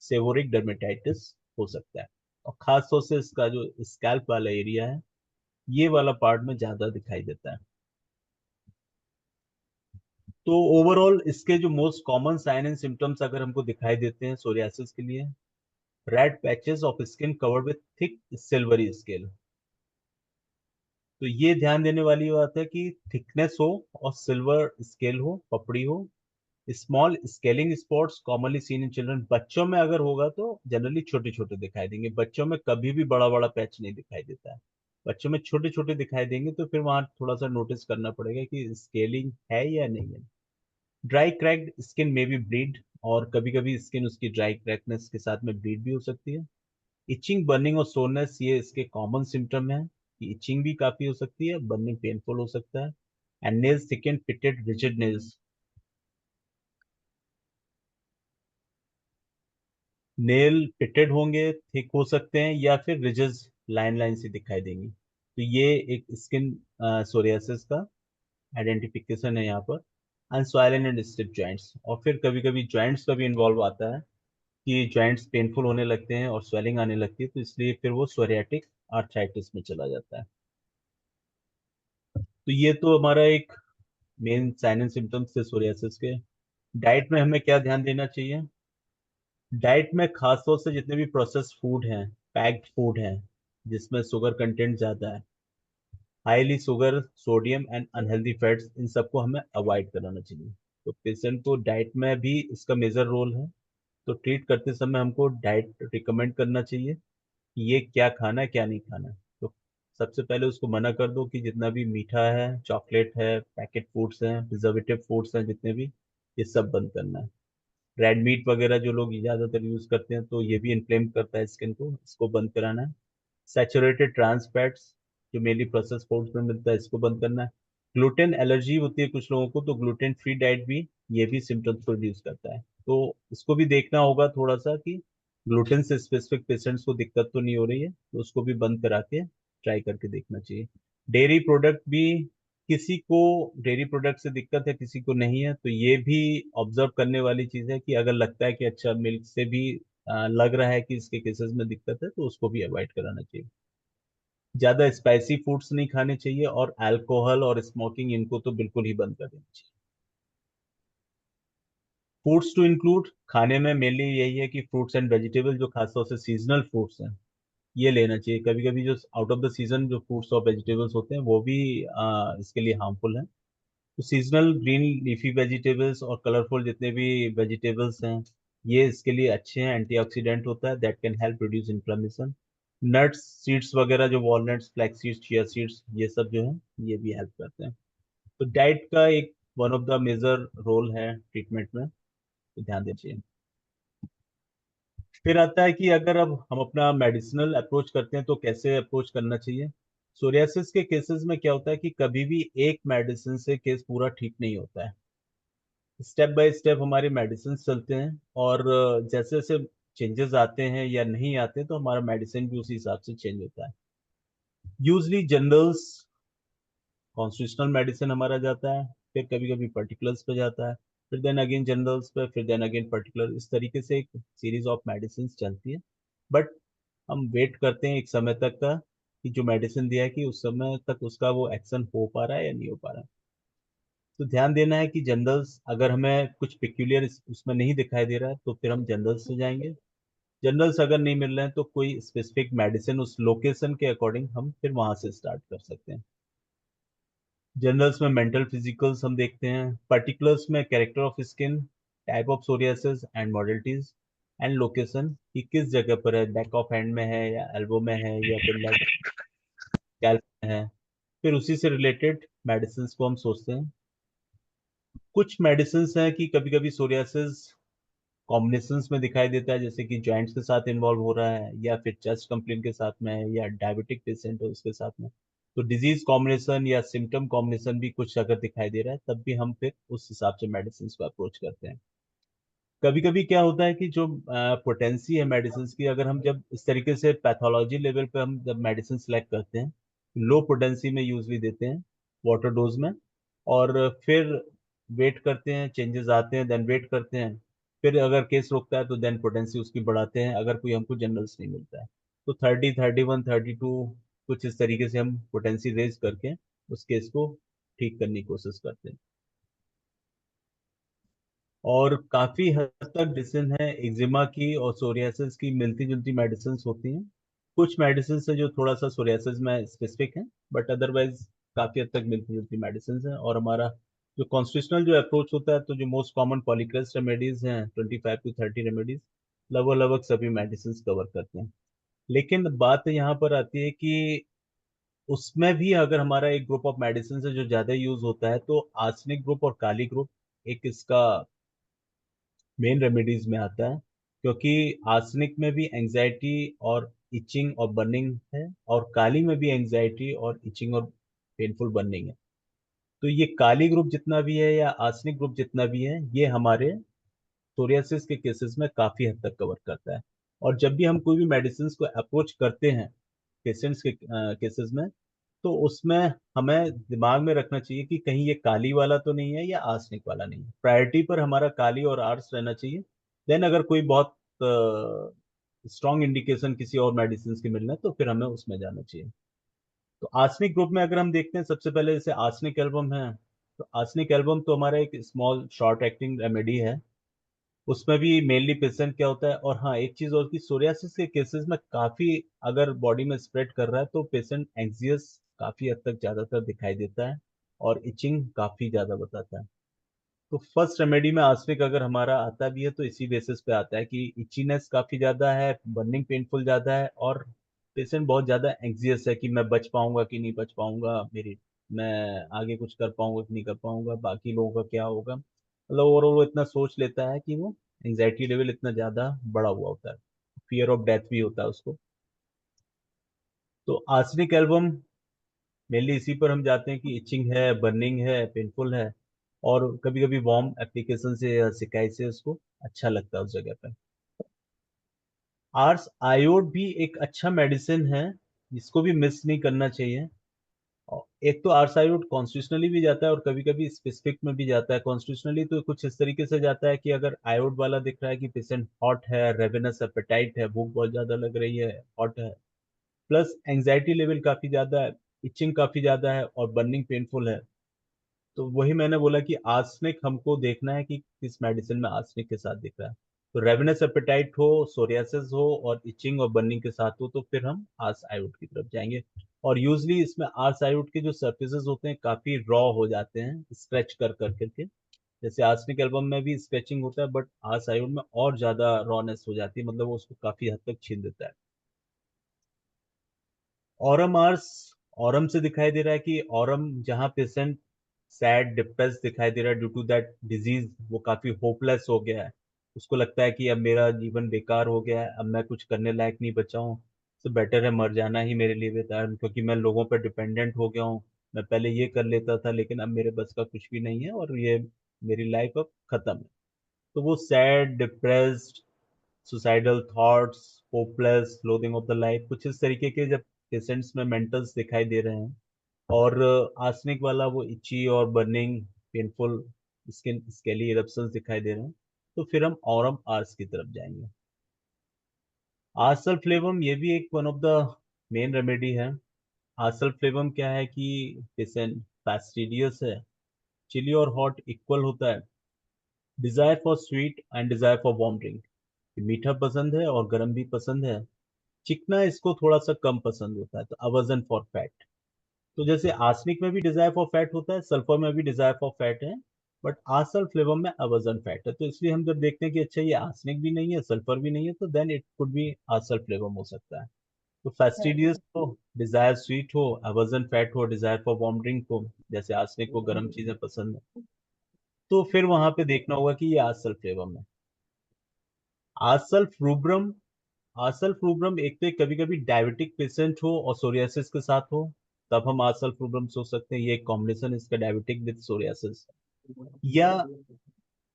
सेवोरिक डर्मेटाइटिस हो सकता है। और खास तौर से इसका जो स्कैल्प वाला एरिया है ये वाला पार्ट में ज्यादा दिखाई देता है। तो ओवरऑल इसके जो most common sign and symptoms अगर हमको दिखाई देते हैं सोरियासिस के लिए: red patches of skin covered with thick silvery scale. तो ये ध्यान देने वाली बात है कि थिकनेस हो और सिल्वर स्केल हो, पपड़ी हो। Small scaling spots commonly seen in children, बच्चों में अगर होगा तो जनरली छोटे छोटे दिखाई देंगे, बच्चों में कभी भी बड़ा बड़ा पैच नहीं दिखाई देता है। बच्चों में छोटे छोटे दिखाई देंगे तो फिर वहां थोड़ा सा नोटिस करना पड़ेगा कि स्केलिंग है या नहीं है। ड्राई क्रैक्ड स्किन में भी ब्लीड, और कभी कभी स्किन उसकी ड्राई क्रैकनेस के साथ में ब्लीड भी हो सकती है। इचिंग, बर्निंग और सोरनेस ये इसके कॉमन सिम्टम है। कि इचिंग भी काफी हो सकती है, बर्निंग पेनफुल हो सकता है। And nails thick and pitted rigid nails, nail pitted होंगे, थिक हो सकते हैं, या फिर रिजेस लाइन लाइन से दिखाई देंगी। तो ये एक स्किन सोरियासिस का आइडेंटिफिकेशन है यहाँ पर। अनस्वेलन एंड स्टिफ जॉइंट्स, और फिर कभी कभी जॉइंट्स का भी इन्वॉल्व आता है कि जॉइंट्स पेनफुल होने लगते हैं और स्वेलिंग आने लगती है, तो इसलिए फिर वो सोरियाटिक आर्थराइटिस में चला जाता है। तो ये तो हमारा एक मेन साइन एंड सिम्टम्स थे सोरियासिस के। डाइट में हमें क्या ध्यान देना चाहिए? डाइट में खासतौर से जितने भी प्रोसेस्ड फूड हैं, पैक्ड फूड हैं, जिसमें शुगर कंटेंट ज़्यादा है, highly sugar, sodium and unhealthy fats, इन सबको हमें अवॉइड कराना चाहिए। तो पेशेंट को डाइट में भी इसका मेजर रोल है। तो ट्रीट करते समय हमको डाइट रिकमेंड करना चाहिए कि ये क्या खाना है, क्या नहीं खाना है। तो सबसे पहले उसको मना कर दो कि जितना भी मीठा है, चॉकलेट है, पैकेट फूड्स हैं, प्रिजर्वेटिव फूड्स हैं, जितने भी, ये सब बंद करना है। रेड मीट वगैरह जो लोग ज्यादातर यूज करते हैं, तो ये भी इन्फ्लेम करता है स्किन को, इसको बंद कराना है। सैचुरेटेड ट्रांस फैट्स जो मेनली प्रोसेस फूड्स में मिलता है, इसको बंद करना है। ग्लूटेन एलर्जी होती है कुछ लोगों को, तो ग्लूटेन फ्री डाइट भी ये भी सिम्टम्स को रिड्यूस करता है। तो इसको भी देखना होगा थोड़ा सा कि ग्लूटेन से स्पेसिफिक पेशेंट्स को दिक्कत तो नहीं हो रही है, तो उसको भी बंद करा के ट्राई करके देखना चाहिए। डेयरी प्रोडक्ट भी, किसी को डेयरी प्रोडक्ट से दिक्कत है, किसी को नहीं है, तो ये भी ऑब्जर्व करने वाली चीज है कि अगर लगता है कि अच्छा मिल्क से भी लग रहा है कि इसके केसेस में दिक्कत है, तो उसको भी अवॉइड कराना चाहिए। ज्यादा स्पाइसी फूड्स नहीं खाने चाहिए, और अल्कोहल और स्मोकिंग, इनको तो बिल्कुल ही बंद कर देना चाहिए। फूड्स टू इंक्लूड, खाने में मेनली यही है कि फ्रूट्स एंड वेजिटेबल, जो खासतौर से सीजनल फ्रूट्स हैं, ये लेना चाहिए। कभी कभी जो आउट ऑफ द सीजन जो फ्रूट्स और वेजिटेबल्स होते हैं, वो भी इसके लिए हार्मफुल हैं। तो सीजनल ग्रीन लीफी वेजिटेबल्स और कलरफुल जितने भी वेजिटेबल्स हैं, ये इसके लिए अच्छे हैं, एंटीऑक्सीडेंट होता है, that can help reduce inflammation. Nuts, seeds वगैरह, जो walnuts, flax seeds, chia seeds, ये सब जो है, ये भी हेल्प करते हैं। तो डाइट का एक one of the major role है ट्रीटमेंट में, तो ध्यान देना चाहिए। फिर आता है कि अगर अब हम अपना मेडिसिनल अप्रोच करते हैं, तो कैसे अप्रोच करना चाहिए? सोरियासिस के केसेस में क्या होता है कि कभी भी एक मेडिसिन से केस पूरा ठीक नहीं होता है। स्टेप बाय स्टेप हमारे मेडिसिन चलते हैं, और जैसे जैसे चेंजेस आते हैं या नहीं आते, तो हमारा मेडिसिन भी उसी हिसाब से चेंज होता है। यूजली जनरल्स, कॉन्स्टिट्यूशनल मेडिसिन हमारा जाता है, फिर कभी कभी पर्टिकुलर्स पे जाता है, फिर देन अगेन जनरल्स पे, फिर देन अगेन पर्टिकुलर, इस तरीके से एक सीरीज ऑफ मेडिसिन चलती है। बट हम वेट करते हैं एक समय तक का, कि जो मेडिसिन दिया है कि उस समय तक उसका वो एक्शन हो पा रहा है या नहीं हो पा रहा है। तो ध्यान देना है कि जनरल्स, अगर हमें कुछ पिक्यूलियर उसमें नहीं दिखाई दे रहा है, तो फिर हम जनरल्स से जाएंगे। जनरल्स अगर नहीं मिल रहे हैं, तो कोई स्पेसिफिक मेडिसिन उस लोकेशन के अकॉर्डिंग हम फिर वहां से स्टार्ट कर सकते हैं। जनरल्स में मेंटल फिजिकल्स हम देखते हैं, पर्टिकुलर्स में character of skin, type of psoriasis and modalities, and location, कि किस जगह पर है, बैक ऑफ हैंड में है या एल्बो में है या फिर लेग स्कैल्प में है। फिर उसी से रिलेटेड मेडिसिन को हम सोचते हैं। कुछ मेडिसिन हैं कि कभी कभी सोरियासिस कॉम्बिनेशंस में दिखाई देता है, जैसे कि जॉइंट्स के साथ इन्वॉल्व हो रहा है, या फिर चेस्ट कंप्लेन के साथ में है, या डायबिटिक पेशेंट है उसके साथ में। तो डिजीज कॉम्बिनेशन या सिम्टम कॉम्बिनेशन भी कुछ अगर दिखाई दे रहा है, तब भी हम फिर उस हिसाब से मेडिसिन को अप्रोच करते हैं। कभी कभी क्या होता है कि जो पोटेंसी है मेडिसिन की, अगर हम जब इस तरीके से पैथोलॉजी लेवल पे हम जब मेडिसिन सेलेक्ट करते हैं, लो पोटेंसी में यूजली देते हैं, वाटर डोज में, और फिर वेट करते हैं, चेंजेस आते हैं, देन वेट करते हैं, फिर अगर केस रुकता है तो देन पोटेंसी उसकी बढ़ाते हैं, अगर कोई हमको जनरल्स नहीं मिलता है। तो 30, 31, 32, कुछ इस तरीके से हम पोटेंसी रेज करके उस केस को ठीक करने की कोशिश करते हैं। और काफी हद तक मेडिसिन है एक्जिमा की और सोरियासिस की, मिलती जुलती मेडिसिन होती हैं। कुछ मेडिसिन है जो थोड़ा सा सोरियासिस में स्पेसिफिक है, बट अदरवाइज काफी हद तक मिलती जुलती मेडिसिन है। और हमारा जो कॉन्स्टिट्यूशनल जो अप्रोच होता है, तो जो मोस्ट कॉमन पॉलीक्रेस्ट रेमेडीज हैं, 25 to 30 रेमेडीज, लगभग लगभग सभी मेडिसिन कवर करते हैं। लेकिन बात यहाँ पर आती है कि उसमें भी अगर हमारा एक ग्रुप ऑफ मेडिसिन है जो ज्यादा यूज होता है, तो आर्सेनिक ग्रुप और काली ग्रुप एक इसका मेन रेमेडीज में आता है। क्योंकि आर्सेनिक में भी एंजाइटी और इचिंग और बर्निंग है, और काली में भी एंजाइटी और इचिंग और पेनफुल बर्निंग है। तो ये काली ग्रुप जितना भी है या आर्सेनिक ग्रुप जितना भी है, ये हमारे सोरियासिस के केसेस में काफी हद तक कवर करता है। और जब भी हम कोई भी मेडिसिन को अप्रोच करते हैं पेशेंट्स के केसेस में, तो उसमें हमें दिमाग में रखना चाहिए कि कहीं ये काली वाला तो नहीं है या आर्सेनिक वाला नहीं है। प्रायोरिटी पर हमारा काली और आर्स रहना चाहिए। देन अगर कोई बहुत स्ट्रॉन्ग इंडिकेशन किसी और मेडिसिन की मिलना है तो फिर हमें उसमें जाना चाहिए। तो आर्सेनिक ग्रुप में अगर हम देखते हैं, सबसे पहले जैसे आर्सेनिक एल्बम है, तो आर्सेनिक एल्बम तो हमारा एक स्मॉल शॉर्ट एक्टिंग रेमेडी है। उसमें भी मेनली पेशेंट क्या होता है, और हाँ एक चीज और कि सोरियासिस के केसेस में काफी अगर बॉडी में स्प्रेड कर रहा है तो पेशेंट एंग्जियस काफी हद तक ज्यादातर दिखाई देता है, और इचिंग काफी ज्यादा बताता है। तो फर्स्ट रेमेडी में आर्सेनिक अगर हमारा आता भी है तो इसी बेसिस पे आता है कि इचीनेस काफी ज्यादा है, बर्निंग पेनफुल ज्यादा है, और पेशेंट बहुत ज्यादा एंग्जियस है कि मैं बच पाऊंगा कि नहीं बच पाऊंगा, मेरी मैं आगे कुछ कर पाऊंगा कि नहीं कर पाऊंगा, बाकी लोगों का क्या होगा, मतलब ओवरऑल वो इतना सोच लेता है कि वो एंग्जाइटी लेवल इतना ज्यादा बढ़ा हुआ होता है, फियर ऑफ डेथ भी होता है उसको। तो आर्सेनिक एल्बम मेनली इसी पर हम जाते हैं कि इचिंग है, बर्निंग है, पेनफुल है, और कभी कभी वार्म एप्लीकेशन से या सिकाई से उसको अच्छा लगता है उस जगह पे। आर्स आयोड भी एक अच्छा मेडिसिन है, जिसको भी मिस नहीं करना चाहिए। और एक तो आर्स आयोड कॉन्स्टिट्यूशनली भी जाता है और कभी कभी स्पेसिफिक में भी जाता है। कॉन्स्टिट्यूशनली तो कुछ इस तरीके से जाता है कि अगर आयोड वाला दिख रहा है कि पेशेंट हॉट है, रेवेनस एपेटाइट है, भूख बहुत ज्यादा लग रही है, हॉट है, प्लस एंजाइटी लेवल काफी ज्यादा है, इचिंग काफी ज्यादा है, और बर्निंग पेनफुल है, तो वही मैंने बोला कि आर्सेनिक हमको देखना है कि किस मेडिसिन में आर्सेनिक के साथ दिख रहा है। तो रेवेनस एपेटाइट हो, सोरियासिस हो, और इचिंग और बर्निंग के साथ हो, तो फिर हम आर्स आयोड की तरफ जाएंगे। और यूजली इसमें आर्स आयोड के जो सरफेसेस होते हैं काफी रॉ हो जाते हैं, स्क्रैच कर कर करके। जैसे आर्सेनिक एल्बम में भी स्क्रैचिंग होता है, बट आर्स आयोड में और ज्यादा रॉनेस हो जाती है, मतलब वो उसको काफी हद तक छीन देता है। ऑरम आर्स, ऑरम से दिखाई दे रहा है कि ऑरम जहाँ पेशेंट सैड डिप्रेस दिखाई दे रहा है ड्यू टू दैट डिजीज, वो काफी होपलेस हो गया है, उसको लगता है कि अब मेरा जीवन बेकार हो गया है, अब मैं कुछ करने लायक नहीं बचा हूँ, तो बेटर है मर जाना ही मेरे लिए बेहतर है, क्योंकि मैं लोगों पर डिपेंडेंट हो गया हूँ। मैं पहले ये कर लेता था लेकिन अब मेरे बस का कुछ भी नहीं है, और ये मेरी लाइफ अब खत्म है। तो वो sad depressed, suicidal thoughts, hopeless, loathing of the life, कुछ इस तरीके के जब पेशेंट्स में मेंटल्स दिखाई दे रहे हैं, और आर्सेनिक वाला वो इची और burning painful skin scaly eruptions दिखाई दे रहे हैं, तो फिर हम ऑरम आर्स की तरफ जाएंगे। आर्सल फ्लेवम ये भी एक one of the main remedy है। आर्सल फ्लेवम क्या है कि पेशेंट फैस्टिडियस है, चिली और हॉट इक्वल होता है, desire for sweet and desire for warm drink, मीठा पसंद है और गर्म भी पसंद है, चिकना इसको थोड़ा सा कम पसंद होता है, तो अवर्जन फॉर फैट। तो जैसे आर्सेनिक में भी डिजायर फॉर फैट होता है, सल्फर में भी डिजायर फॉर फैट है, बट आर्सल फ्लेवर में अवर्जन फैट है। तो इसलिए हम जब देखते हैं कि अच्छा ये आर्सेनिक भी नहीं है, सल्फर भी नहीं है, तो देन इट कुड बी आर्सल फ्लेवर हो सकता है। तो फैस्टिडियस हो, डिजायर स्वीट हो, अवर्जन फैट हो, डिजायर फॉर वार्म ड्रिंक हो, जैसे आर्सेनिक को गर्म चीजें पसंद है, तो फिर वहां पे देखना होगा कि ये आर्सल फ्लेवर में। आर्सल फ्रूब्रम, आर्सल फ्रूब्रम एक तो कभी कभी डायबिटिक पेशेंट हो और सोरियासिस के साथ हो, तब हम आर्सल फ्रूब्रम सोच सकते हैं, ये एक कॉम्बिनेशन इसका डायबिटिक विद सोरियासिस। या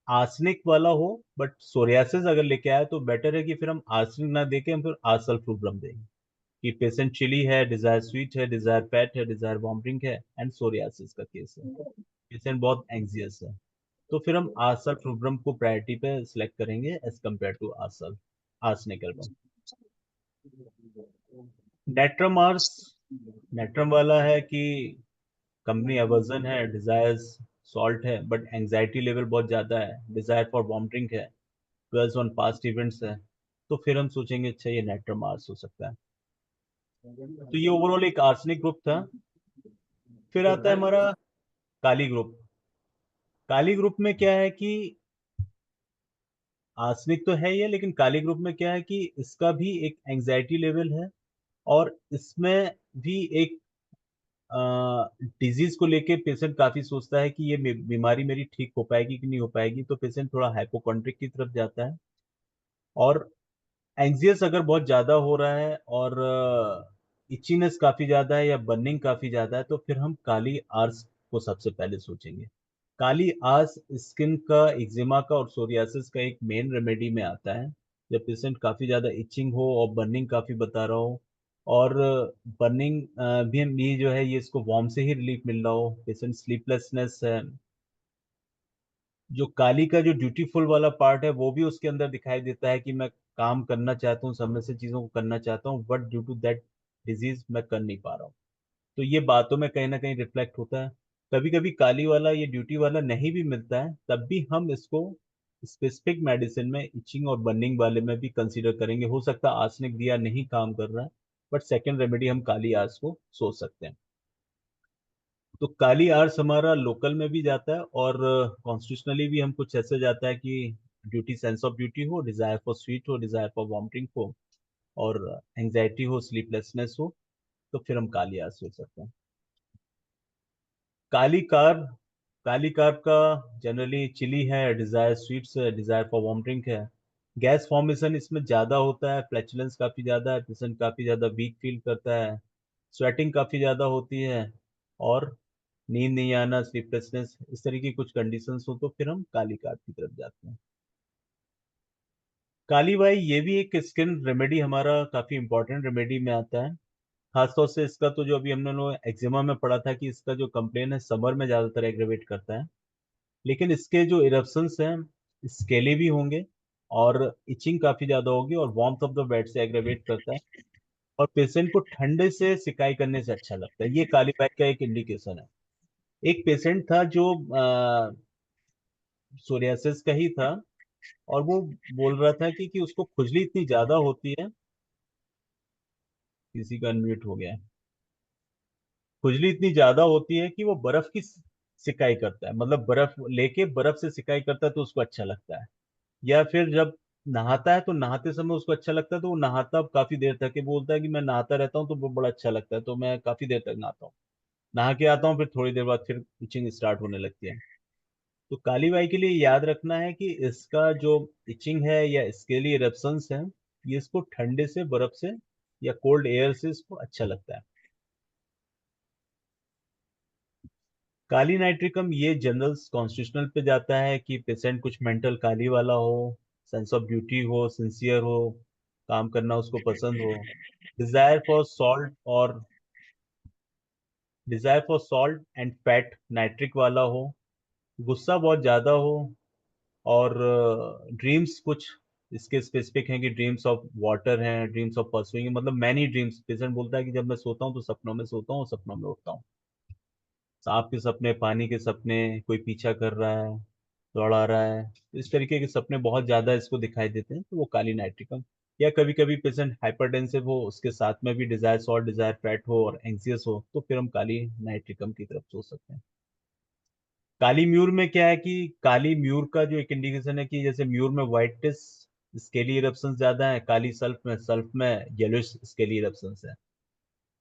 आर्सेनिक वाला हो बट सोरियासिस अगर लेके आए तो बेटर है कि फिर हम आर्सेनिक ना देके हम फिर आर्सल फ्रूब्रम देंगे, कि पेशेंट चिली है, डिजायर स्वीट है, डिजायर फैट है, डिजायर वॉमिटिंग है, एंड सोरियासिस का केस है, पेशेंट बहुत एंग्जियस है, तो फिर हम आर्सल फ्रूब्रम को प्रायोरिटी पे सिलेक्ट करेंगे एज कम्पेयर टू आर्सल arsenic album. Natrum ars, natrum वाला है कि कंपनी अवर्जन है, डिजायर्स सॉल्ट है, बट एंजाइटी लेवल बहुत ज्यादा है, डिजायर फॉर वॉमिटिंग है, ट्वेल्व ऑन पास्ट इवेंट्स है, तो फिर हम सोचेंगे अच्छा ये नेट्रम आर्स हो सकता है। तो ये ओवरऑल एक आर्सेनिक ग्रुप था। फिर आता है हमारा काली ग्रुप। काली ग्रुप में क्या है कि आर्सेनिक तो है ही है, लेकिन काली ग्रुप में क्या है कि इसका भी एक एंजाइटी लेवल है, और इसमें भी एक डिजीज को लेके पेशेंट काफी सोचता है कि ये बीमारी मेरी ठीक हो पाएगी कि नहीं हो पाएगी, तो पेशेंट थोड़ा हाइपोकॉन्ड्रिक की तरफ जाता है। और एंग्जियस अगर बहुत ज्यादा हो रहा है और इचीनेस काफी ज्यादा है या बर्निंग काफी ज्यादा है, तो फिर हम काली आर्स को सबसे पहले सोचेंगे। काली आर्स स्किन का, एक्जिमा का और सोरियासिस का एक मेन रेमेडी में आता है। जब पेशेंट काफी ज्यादा इचिंग हो और बर्निंग काफी बता रहा हो, और बर्निंग भी ये जो है ये इसको वार्म से ही रिलीफ मिल रहा हो, पेशेंट स्लीपलेसनेस है, जो काली का जो ड्यूटीफुल वाला पार्ट है वो भी उसके अंदर दिखाई देता है कि मैं काम करना चाहता हूँ, समय से चीजों को करना चाहता हूँ, but due to that disease मैं कर नहीं पा रहा हूँ। तो ये बातों में कहीं ना कहीं रिफ्लेक्ट होता है। कभी कभी काली वाला, ये ड्यूटी वाला नहीं भी मिलता है, तब भी हम इसको स्पेसिफिक मेडिसिन में इचिंग और बर्निंग वाले में भी कंसीडर करेंगे। हो सकता है आर्सेनिक दिया नहीं काम कर रहा है, बट सेकेंड रेमेडी हम काली आर्स को सोच सकते हैं। तो काली आर्स हमारा लोकल में भी जाता है और कॉन्स्टिट्यूशनली भी हम कुछ ऐसे जाता है कि ड्यूटी, सेंस ऑफ ड्यूटी हो, डिजायर फॉर स्वीट हो, डिजायर फॉर वॉमिटिंग हो, और एंजाइटी हो, स्लीपलेसनेस हो, तो फिर हम काली आर्स सोच सकते हैं। काली कार्ब, काली कार्ब का जनरली चिली है, डिजायर स्वीट्स है, डिजायर फॉर वॉमिटिंग है। गैस फॉर्मेशन इसमें ज्यादा होता है, फ्लैचुलेंस काफी ज्यादा है, पेशेंट काफी ज्यादा वीक फील करता है, स्वेटिंग काफी ज्यादा होती है, और नींद नहीं आना, स्लीपलेसनेस, इस तरह की कुछ कंडीशंस हो, तो फिर हम काली कार्ब की तरफ जाते हैं। काली बाई ये भी एक स्किन रेमेडी, हमारा काफी इंपॉर्टेंट रेमेडी में आता है। खासतौर से इसका तो जो अभी हमने लोग एक्जिमा में पढ़ा था कि इसका जो कंप्लेन है समर में ज्यादातर एग्रेवेट करता है, लेकिन इसके जो इरप्शंस हैं स्केली भी होंगे, और इचिंग काफी ज्यादा होगी, और वार्मथ ऑफ द बेड से एग्रेवेट करता है, और पेशेंट को ठंडे से सिकाई करने से अच्छा लगता है। ये काली बाई का एक इंडिकेशन है। एक पेशेंट था जो सोरियासिस का ही था, और वो बोल रहा था कि उसको खुजली इतनी ज्यादा होती है, किसी का अनम्यूट हो गया है, खुजली इतनी ज्यादा होती है कि वो बर्फ की सिकाई करता है, मतलब बर्फ लेके बर्फ से सिकाई करता है तो उसको अच्छा लगता है। या फिर जब नहाता है तो नहाते समय उसको अच्छा लगता है, तो वो नहाता काफी देर तक है, बोलता है कि मैं नहाता रहता हूँ तो वो बड़ा अच्छा लगता है, तो मैं काफी देर तक नहाता हूँ, नहा के आता हूँ, फिर थोड़ी देर बाद फिर इचिंग स्टार्ट होने लगती है। तो काली बाई के लिए याद रखना है कि इसका जो इचिंग है या स्केली इरप्शंस है, ये इसको ठंडे से, बर्फ से या कोल्ड एयर से इसको अच्छा लगता है। काली नाइट्रिकम ये जनरल कॉन्स्टिट्यूशनल पे जाता है कि पेशेंट कुछ मेंटल काली वाला हो, सेंस ऑफ ड्यूटी हो, सिंसियर हो, काम करना उसको पसंद हो, डिजायर फॉर सॉल्ट और desire for salt and fat nitric वाला हो, गुस्सा बहुत ज्यादा हो, और ड्रीम्स कुछ इसके स्पेसिफिक हैं कि ड्रीम्स ऑफ वाटर हैं, ड्रीम्स ऑफ परसुइंग, मतलब मैनी ड्रीम्स। पेशेंट बोलता है कि जब मैं सोता हूँ तो सपनों में सोता हूँ, सपनों में उठता हूँ, सांप के सपने, पानी के सपने, कोई पीछा कर रहा है, दौड़ा रहा है, तो इस तरीके के सपने बहुत ज्यादा इसको दिखाई देते हैं, तो वो काली नाइट्रिकम। या कभी कभी पेशेंट हाइपरटेंसिव हो, उसके साथ में भी डिजायर सॉल्ट, डिजायर फैट हो और एंग्जियस हो, तो फिर हम काली नाइट्रिकम की तरफ सोच सकते हैं। काली म्यूर में क्या है कि काली म्यूर का जो एक इंडिकेशन है कि जैसे म्यूर में व्हाइटिश स्केली इरप्शंस ज्यादा है, काली सल्फ में येलोइश स्केली इरप्शंस है।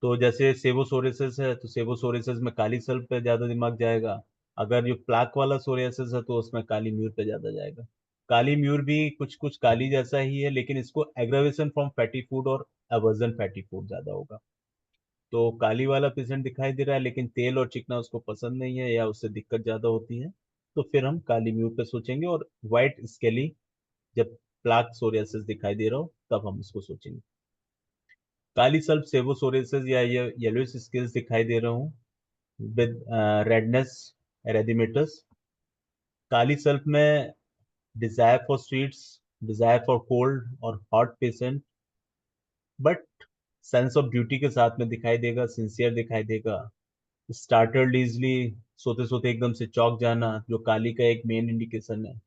तो जैसे सेबोसोरियासिस है तो सेबोसोरियासिस में काली सल्फ पे ज्यादा दिमाग जाएगा, अगर जो प्लाक वाला सोरियासिस है तो उसमें काली म्यूर पे ज्यादा जाएगा। काली म्यूर भी कुछ कुछ काली जैसा ही है, लेकिन इसको एग्रावेशन फ्रॉम फैटी फूड और एवर्जन फैटी फूड ज्यादा होगा। तो काली वाला पेशेंट दिखाई दे रहा है लेकिन तेल और चिकना उसको पसंद नहीं है या उससे दिक्कत ज्यादा होती है, तो फिर हम काली म्यूर पे सोचेंगे। और व्हाइट स्केली, जब प्लाक सोरियासिस दिखाई दे रहा हो तब हम उसको सोचेंगे। काली सल्फ सेबोसोरियासिस या ये येलोइश स्किल्स दिखाई दे रहा हूँ with redness, erythematous. Kali sulph में desire for sweets, desire for cold और hot patient, but sense of duty के साथ में दिखाई देगा, सिंसियर दिखाई देगा, स्टार्टर्ड इजली, सोते सोते एकदम से चौक जाना, जो काली का एक मेन इंडिकेशन है।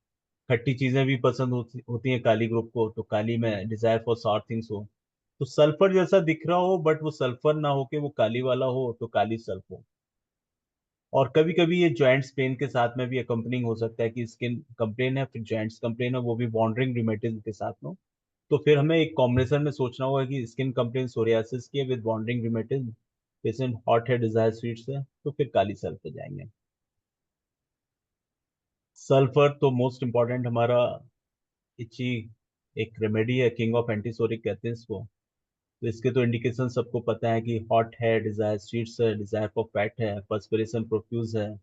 खट्टी चीजें भी पसंद होती हैं काली ग्रुप को, तो काली में डिजायर फॉर सॉर थिंग्स हो, तो सल्फर जैसा दिख रहा हो बट वो सल्फर ना हो के वो काली वाला हो, तो काली सल्फ हो। और कभी कभी ये जॉइंट्स पेन के साथ में भी अकम्पनिंग हो सकता है कि स्किन कंप्लेन है फिर जॉइंट्स कंप्लेन है, वो भी बॉन्डरिंग रिमेटिज्म के साथ में हो। तो फिर हमें एक कॉम्बिनेशन में सोचना होगा कि स्किन कंप्लेन सोरियासिस की है विद बॉन्डरिंग रिमेटिज्म, पेशेंट हॉट है, डिजायर स्वीट्स है, तो फिर काली सल्फ पे जाएंगे। सल्फर तो मोस्ट इंपॉर्टेंट हमारा इची एक रेमेडी है, किंग ऑफ एंटीसोरिक कहते हैं इसको। तो इसके तो इंडिकेशन सबको पता है कि हॉट है, डिजायर स्वीट्स है, डिजायर फॉर फैट है, पर्सपिरेशन प्रोफ्यूज है,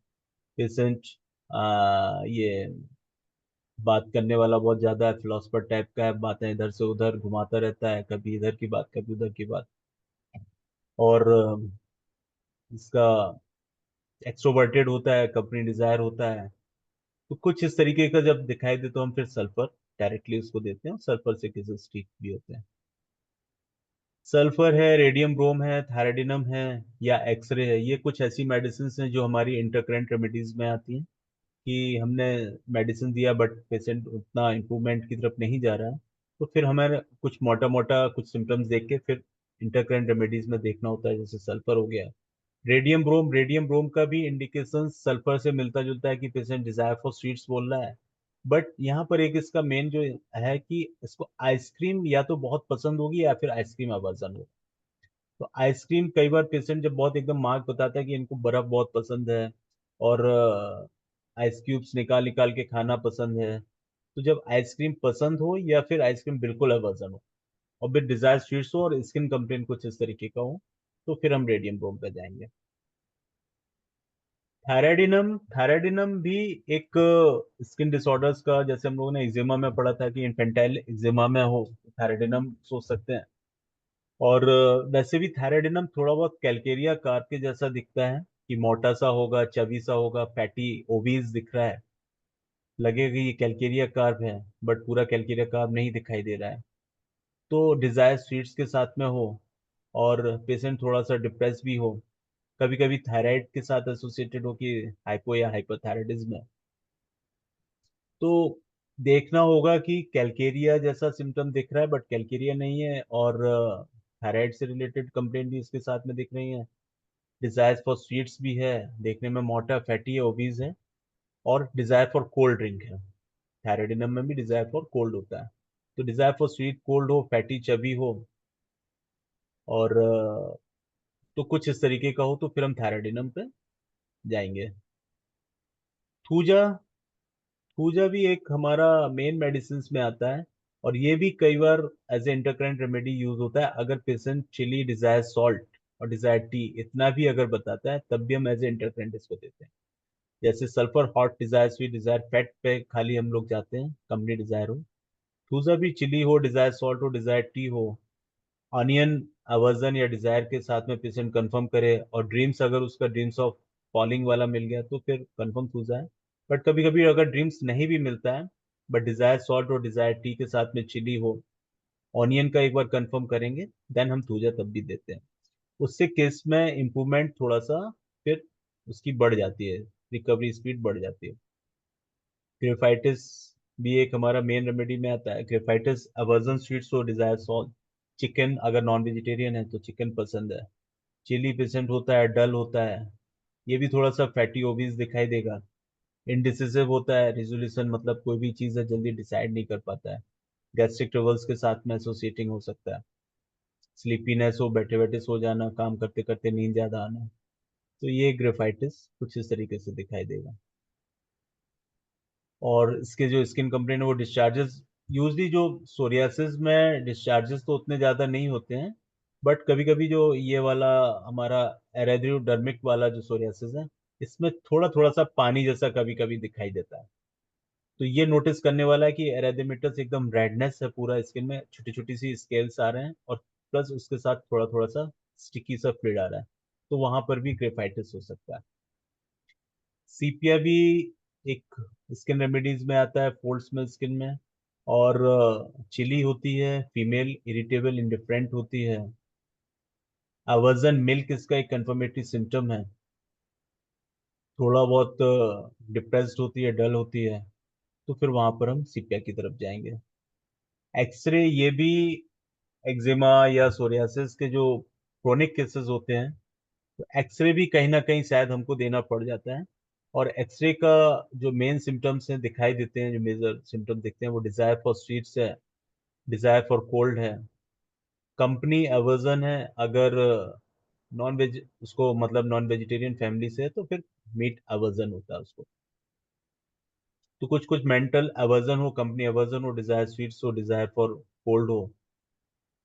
पेशेंट ये बात करने वाला बहुत ज्यादा है, फिलोसफर टाइप का है, बातें इधर से उधर घुमाता रहता है, कभी इधर की बात कभी उधर की बात। और इसका एक्सट्रोवर्टेड होता है, कंपनी डिजायर होता है। तो कुछ इस तरीके का जब दिखाई दे तो हम फिर सल्फर डायरेक्टली उसको देते हैं, और सल्फर से केसेस ठीक भी होते हैं। सल्फर है, रेडियम ब्रोम है, थायराइडिनम है, या एक्सरे है, ये कुछ ऐसी मेडिसिन हैं जो हमारी इंटरकरेंट रेमेडीज में आती हैं कि हमने मेडिसिन दिया बट पेशेंट उतना इम्प्रूवमेंट की तरफ नहीं जा रहा है, तो फिर हमें कुछ मोटा मोटा कुछ सिम्टम्स देख के फिर इंटरकरेंट रेमेडीज में देखना होता है, जैसे सल्फर हो गया। रेडियम ब्रोम का भी इंडिकेशन सल्फर से मिलता जुलता है कि पेशेंट डिजायर फॉर स्वीट्स बोल रहा है। बट यहाँ पर एक इसका मेन जो है कि इसको आइसक्रीम या तो बहुत पसंद होगी या फिर आइसक्रीम आवर्जन होगा। तो आइसक्रीम कई बार पेशेंट जब बहुत एकदम मार्क बताता है कि इनको बर्फ बहुत पसंद है, और आइस क्यूब्स निकाल निकाल के खाना पसंद है, तो जब आइसक्रीम पसंद हो या फिर आइसक्रीम बिल्कुल अवर्जन हो, और फिर डिजायर स्वीट्स हो और स्किन कंप्लेन कुछ इस तरीके का हो, तो फिर हम रेडियम ब्रोम पे जाएंगे। थायराइडिनम भी एक स्किन डिसऑर्डर्स का, जैसे हम लोगों ने एक्जिमा में पढ़ा था कि इन्फेंटाइल एक्जिमा में हो थायराइडिनम सोच सकते हैं। और वैसे भी थायराइडिनम थोड़ा बहुत कैलकेरिया कार्प के जैसा दिखता है, कि मोटा सा होगा, चबी सा होगा, फैटी ओबीज दिख रहा है, लगेगा ये कैलकेरिया कार्प है, बट पूरा कैलकेरिया कार्प नहीं दिखाई दे रहा है। तो डिजायर स्वीट्स के साथ में हो, और पेशेंट थोड़ा सा डिप्रेस भी हो, कभी कभी थायराइड के साथ एसोसिएटेड हो कि हाइपो या हाइपोथायराइडिज्म है, तो देखना होगा कि कैलकेरिया जैसा सिम्टम दिख रहा है बट कैलकेरिया नहीं है, और थायराइड से रिलेटेड कंप्लेंट भी इसके साथ में दिख रही है। डिजायर फॉर स्वीट्स भी है, देखने में मोटा फैटी है, ओबीज है, और डिजायर फॉर कोल्ड ड्रिंक है। थायराइडिनम में भी डिजायर फॉर कोल्ड होता है। तो डिजायर फॉर स्वीट कोल्ड हो, फैटी चबी हो, और तो कुछ इस तरीके का हो, तो फिर हम थायराइडिनम पे जाएंगे। थूजा, थूजा भी एक हमारा मेन मेडिसिन में आता है, और ये भी कई बार as a intercurrent remedy use होता है। अगर पेशेंट चिली, डिजायर सॉल्ट और डिजायर टी इतना भी अगर बताता है, तब भी हम एज ए इंटरकरेंट इसको देते हैं। जैसे sulphur hot, desire sweet, desire fat पे खाली हम लोग जाते हैं, कंपनी डिजायर हो। थूजा भी चिली हो, डिजायर सॉल्ट हो, डिजायर टी हो, ऑनियन अवर्जन या डिजायर के साथ में पेशेंट कंफर्म करे, और ड्रीम्स अगर उसका ड्रीम्स ऑफ फॉलिंग वाला मिल गया तो फिर कंफर्म थूजा है। बट कभी कभी अगर ड्रीम्स नहीं भी मिलता है, बट डिजायर सॉल्ट और डिजायर टी के साथ में चिली हो, ऑनियन का एक बार कंफर्म करेंगे, देन हम थूजा तब भी देते हैं। उससे केस में इम्प्रूवमेंट थोड़ा सा फिर उसकी बढ़ जाती है, रिकवरी स्पीड बढ़ जाती है। ग्रेफाइटिस भी एक हमारा मेन रेमेडी में आता है। ग्रेफाइटिस अवर्जन स्वीट्स और डिजायर सॉल्ट। चिकन, अगर नॉन वेजिटेरियन है तो चिकन पसंद है। चिली पेशेंट होता है, डल होता है, ये भी थोड़ा सा फैटी ओबीज दिखाई देगा। इनडिसिसिव होता है, रिजोल्यूशन मतलब कोई भी चीज़ है जल्दी डिसाइड नहीं कर पाता है। गैस्ट्रिक ट्रबल्स के साथ में एसोसिएटिंग हो सकता है। स्लीपीनेस हो, बैठे बैठे सो जाना, काम करते करते नींद ज्यादा आना, तो ये ग्रेफाइटिस कुछ इस तरीके से दिखाई देगा। और इसके जो स्किन कंप्लेन है वो डिस्चार्जेस, यूजली जो सोरियासिस में डिस्चार्जेस तो उतने ज़्यादा नहीं होते हैं, बट कभी कभी जो ये वाला हमारा एरेथ्रोडर्मिक वाला जो सोरियासिस है, इसमें थोड़ा थोड़ा सा पानी जैसा कभी कभी दिखाई देता है। तो ये नोटिस करने वाला है कि एरेथेमेटस एकदम रेडनेस है, पूरा स्किन में छोटी छोटी सी स्केल्स आ रहे हैं, और प्लस उसके साथ थोड़ा थोड़ा सा स्टिकी सा फ्लूइड आ रहा है, तो वहां पर भी ग्रेफाइटिस हो सकता है। सीपिया भी एक स्किन रेमेडीज में आता है, फोल्ड्स में स्किन में। और चिली होती है, फीमेल इरिटेबल इंडिफरेंट होती है। अवर्जन मिल्क इसका एक कंफर्मेटरी सिम्टम है। थोड़ा बहुत डिप्रेस्ड होती है, डल होती है, तो फिर वहां पर हम सीपिया की तरफ जाएंगे। एक्सरे, ये भी एक्जिमा या सोरियासिस के जो क्रोनिक केसेस होते हैं, तो एक्सरे भी कहीं ना कहीं शायद हमको देना पड़ जाता है। और एक्सरे का जो मेन सिम्टम्स हैं दिखाई देते हैं, जो मेजर सिम्टम दिखते हैं, वो डिजायर फॉर स्वीट्स है, डिजायर फॉर कोल्ड है, कंपनी अवर्जन है, अगर नॉन वेज उसको मतलब नॉन वेजिटेरियन फैमिली से है तो फिर मीट अवर्जन होता है उसको। तो कुछ कुछ मेंटल एवर्जन हो, कंपनी एवर्जन हो, डिजायर स्वीट्स हो, डिजायर फॉर कोल्ड हो,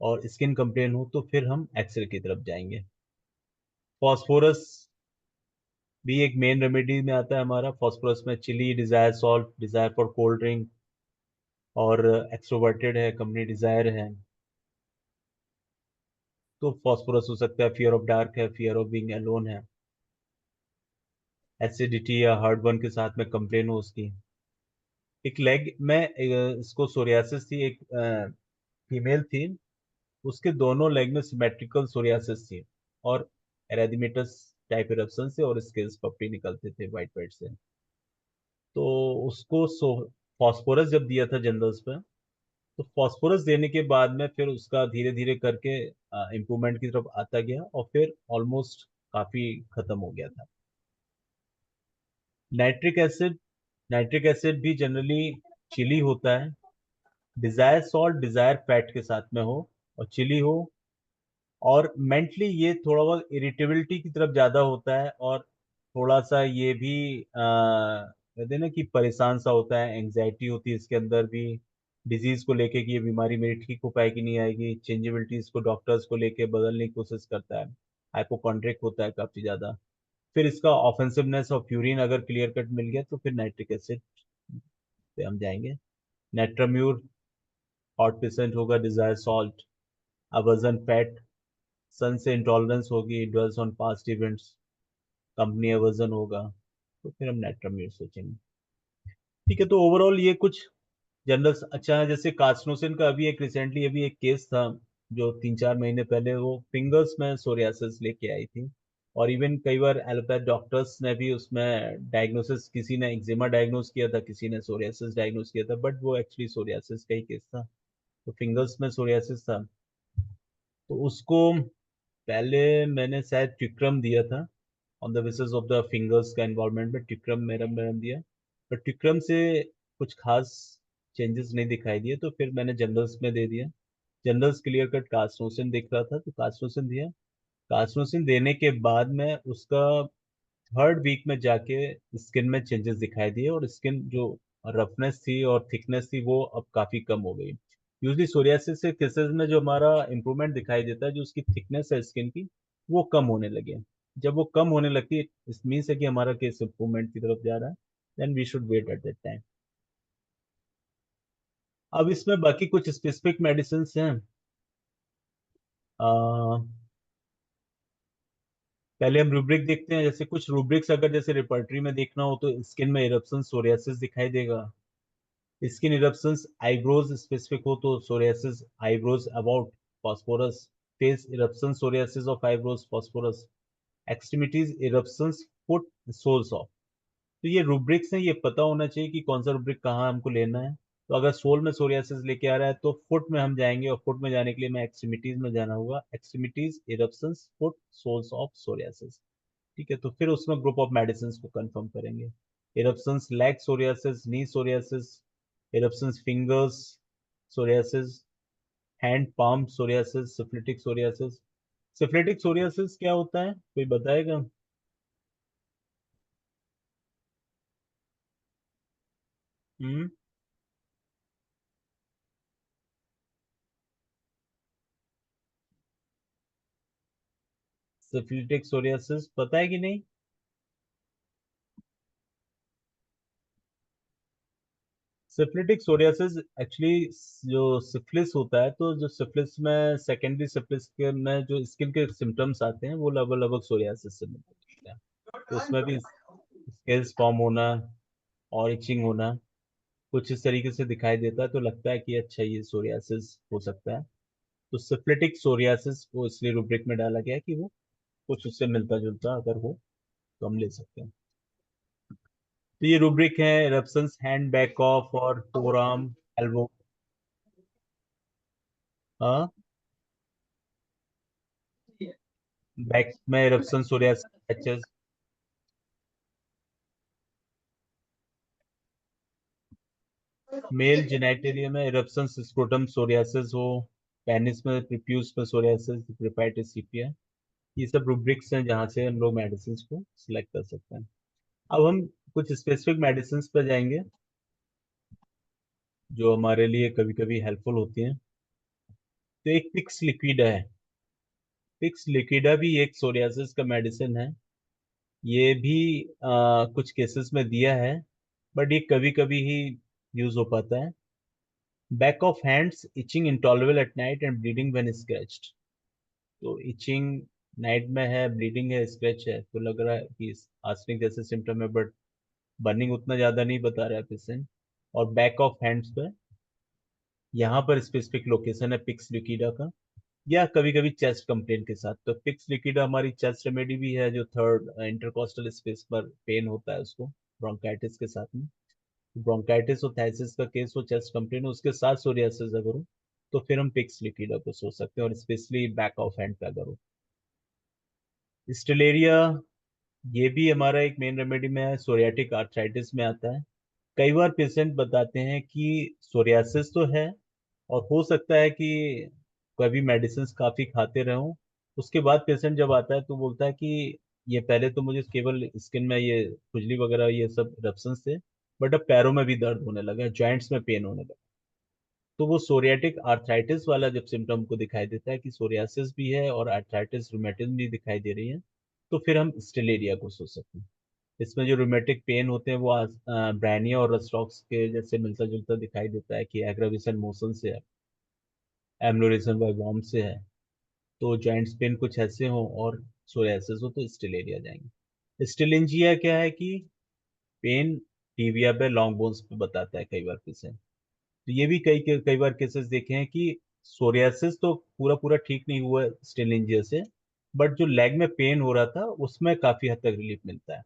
और स्किन कंप्लेन हो, तो फिर हम एक्सरे की तरफ जाएंगे। फॉस्फोरस भी एक मेन रेमेडी में आता है हमारा। फॉस्फोरस में chilly, desire salt, desire for cold drink, और एक्सट्रोवर्टेड है, कंपनी डिजायर है। तो फॉस्फोरस हो सकता है फियर ऑफ डार्क है, फियर ऑफ बीइंग अलोन है, एसिडिटी या हार्ट बर्न के साथ में कंप्लेन हो उसकी। एक लेग में इसको सोरियासिस थी, एक फीमेल थी, उसके दोनों लेग में सिमेट्रिकल सोरियासिस थी, और एरेथमेटस टाइप इरप्शन से, और स्किल्स पपड़ी निकलते थे वाइट वाइट से। तो उसको फॉस्फोरस जब दिया था जनरल्स पे, तो फॉस्फोरस देने के बाद में फिर उसका धीरे धीरे करके इम्प्रूवमेंट की तरफ आता गया, और फिर ऑलमोस्ट काफी खत्म हो गया था। नाइट्रिक एसिड, नाइट्रिक एसिड भी जनरली चिली होता है। डिजायर सॉल्ट डिजायर फैट के साथ में हो, और चिली हो, और मेंटली ये थोड़ा बहुत इरिटेबिलिटी की तरफ ज्यादा होता है, और थोड़ा सा ये भी कहते हैं ना कि परेशान सा होता है, एंग्जाइटी होती है इसके अंदर भी, डिजीज को लेके कि ये बीमारी मेरी ठीक हो पाएगी नहीं आएगी, चेंजेबिलिटीज को डॉक्टर्स को लेके बदलने की कोशिश करता है, हाइपोकॉन्ड्रिक होता है काफी ज्यादा। फिर इसका ऑफेंसिवनेस और प्यूरिन अगर क्लियर कट मिल गया, तो फिर नाइट्रिक एसिड पे हम जाएंगे। नेट्राम्यूर हॉट पेशेंट होगा, डिजायर सॉल्ट, अवर्जन फैट, सन से इंटॉलरेंस होगी, dwells on past events, company aversion होगा, तो फिर हम नेट्राम्यूर सोचेंगे। ठीक है, तो ओवरऑल ये कुछ जनरल अच्छा है। जैसे कार्सिनोसिन का अभी एक रिसेंटली अभी एक केस था, जो 3-4 महीने पहले वो फिंगर्स में सोरियासिस लेके आई थी, और इवन कई बार एलोपैथ डॉक्टर्स ने भी उसमें डायग्नोसिस, किसी ने एक्जिमा डायग्नोस किया था, किसी ने सोरियासिस डायग्नोस किया था, बट वो एक्चुअली सोरियासिस का ही केस था। तो फिंगर्स में सोरियासिस था, तो उसको पहले मैंने शायद ट्विक्रम दिया था, on the basis of the fingers का इन्वॉल्वमेंट में ट्विक्रम मेरा मैंने दिया, बट ट्विक्रम से कुछ खास चेंजेस नहीं दिखाई दिए, तो फिर मैंने जनरल्स में दे दिया। जनरल्स क्लियर कट कार्सिनोसिन दिख रहा था, तो कार्सिनोसिन दिया। कार्सिनोसिन देने के बाद में उसका थर्ड वीक में जाके स्किन में चेंजेस दिखाई दिए, और स्किन जो रफनेस थी और थिकनेस थी वो अब काफी कम हो गई। यूजली सोरियासिस के केसेस में जो हमारा इंप्रूवमेंट दिखाई देता है, जो उसकी थिकनेस है स्किन की, वो कम होने लगे। जब वो कम होने लगती है, इस मीन्स है कि हमारा केस इंप्रूवमेंट की तरफ जा रहा है, then we should wait at that time. अब इसमें बाकी कुछ स्पेसिफिक मेडिसिन हैं। अ, पहले हम रूब्रिक देखते हैं। जैसे कुछ रूब्रिक्स अगर जैसे रिपर्टरी में देखना हो, तो स्किन में इरप्शन सोरियासिस दिखाई देगा। स्किन इरप्शंस आईब्रोज स्पेसिफिक हो, तो psoriasis eyebrows about phosphorus. Face eruption psoriasis of eyebrows phosphorus. Extremities eruptions foot soles of. तो ये रूब्रिक्स हैं, ये पता होना चाहिए कि कौन सा रूब्रिक कहाँ हमको लेना है। तो अगर सोल में सोरियासिस लेके आ रहा है, तो फुट में हम जाएंगे, और फुट में जाने के लिए मैं एक्सट्रीमिटीज में जाना होगा। Extremities eruptions foot soles of psoriasis. ठीक है, तो फिर उसमें ग्रुप ऑफ मेडिसिन को कंफर्म करेंगे। Eruptions leg psoriasis, knee psoriasis, eruptions fingers psoriasis, hand palm psoriasis, syphilitic psoriasis. Syphilitic psoriasis क्या होता है, कोई बताएगा? हम्म। सिफिलिटिक सोरियासिस पता है कि नहीं? सिफिलिटिक सोरियासिस एक्चुअली जो सिफिलिस होता है, तो जो सिफिलिस में सेकेंडरी सिफिलिस के में जो स्किन के सिम्टम्स आते हैं, वो लगभग लगभग सोरियासिस से मिलते हैं। तो उसमें भी स्केल्स फॉर्म होना, और इचिंग होना कुछ इस तरीके से दिखाई देता है, तो लगता है कि अच्छा ये सोरियासिस हो सकता है। तो सिफिलिटिक सोरियासिस को इसलिए रूब्रिक में डाला गया है कि वो कुछ उससे मिलता जुलता अगर हो, तो हम ले सकते हैं। तो ये रूब्रिक है, इरप्शंस हैंड, बैक ऑफ और फोर आर्म, एल्बो। हाँ, बैक में eruption psoriasis patches. Male genitalia में इरप्शन स्क्रोटम सोरियासिस हो, पेनिस में प्रीप्यूस में सोरियासिस, प्रिपाइटिस सीपिया। ये सब रूब्रिक्स हैं जहाँ से हम लोग मेडिसिन को सिलेक्ट कर सकते हैं। अब हम कुछ स्पेसिफिक मेडिसिन पर जाएंगे। जो हमारे लिए कभी कभी हेल्पफुल होती हैं। तो एक पिक्स लिक्विड है। पिक्स लिक्विडा भी एक सोरियासिस का मेडिसिन है। ये भी कुछ केसेस में दिया है, बट ये कभी कभी ही यूज हो पाता है। Back of hands itching intolerable at night and bleeding when scratched. तो इचिंग नाइट में है, ब्लीडिंग है, स्क्रैच है, तो लग रहा है कि आर्सेनिक जैसे सिम्टम है, बट बर्निंग उतना ज्यादा नहीं बता रहा है पेशेंट। और बैक ऑफ हैंड्स पे, यहाँ पर स्पेसिफिक लोकेशन है पिक्स लिक्विडा का। या कभी कभी चेस्ट कंप्लेन के साथ, तो पिक्स लिक्विडा हमारी चेस्ट रेमेडी भी है, जो थर्ड इंटरकोस्टल स्पेस पर पेन होता है उसको, ब्रोंकाइटिस के साथ में। ब्रोंकाइटिस और थाइसिस का केस हो, चेस्ट कंप्लेन हो, उसके साथ सोरियासिस अगर हो, तो फिर हम पिक्स लिक्विडा को सोच सकते हैं, और स्पेशली बैक ऑफ हैंड पे अगर हो। स्टेलेरिया, ये भी हमारा एक मेन रेमेडी में है, सोरियाटिक आर्थराइटिस में आता है। कई बार पेशेंट बताते हैं कि सोरियासिस तो है, और हो सकता है कि कभी मेडिसिन काफी खाते रहे हों। उसके बाद पेशेंट जब आता है तो बोलता है कि ये पहले तो मुझे केवल स्किन में ये खुजली वगैरह ये सब रप्शंस थे, बट अब पैरों में भी दर्द होने लगा, जॉइंट्स में पेन होने लगा। तो वो सोरियाटिक आर्थराइटिस वाला जब सिम्टम को दिखाई देता है कि सोरियासिस भी है और आर्थराइटिस रूमेटिज्म भी दिखाई दे रही है, तो फिर हम स्टेलेरिया को सोच सकते हैं। इसमें जो रूमेटिक पेन होते हैं वो ब्रैनिया और रस्टॉक्स के जैसे मिलता जुलता दिखाई देता है, कि एग्रावेशन मोशन से है, एम्लोरेशन बाय वॉर्म से है। तो जॉइंट्स पेन कुछ ऐसे हो और सोरियासिस हो तो स्टेलेरिया जाएंगे। स्टेलेंजिया क्या है कि पेन टीबिया पे, लॉन्ग बोन्स पे बताता है कई बार पेशेंट। तो ये भी कई कई बार केसेस देखे हैं कि सोरियासिस तो पूरा पूरा ठीक नहीं हुआ स्टेलेंजिया से, बट जो लेग में पेन हो रहा था उसमें काफी हद तक रिलीफ मिलता है।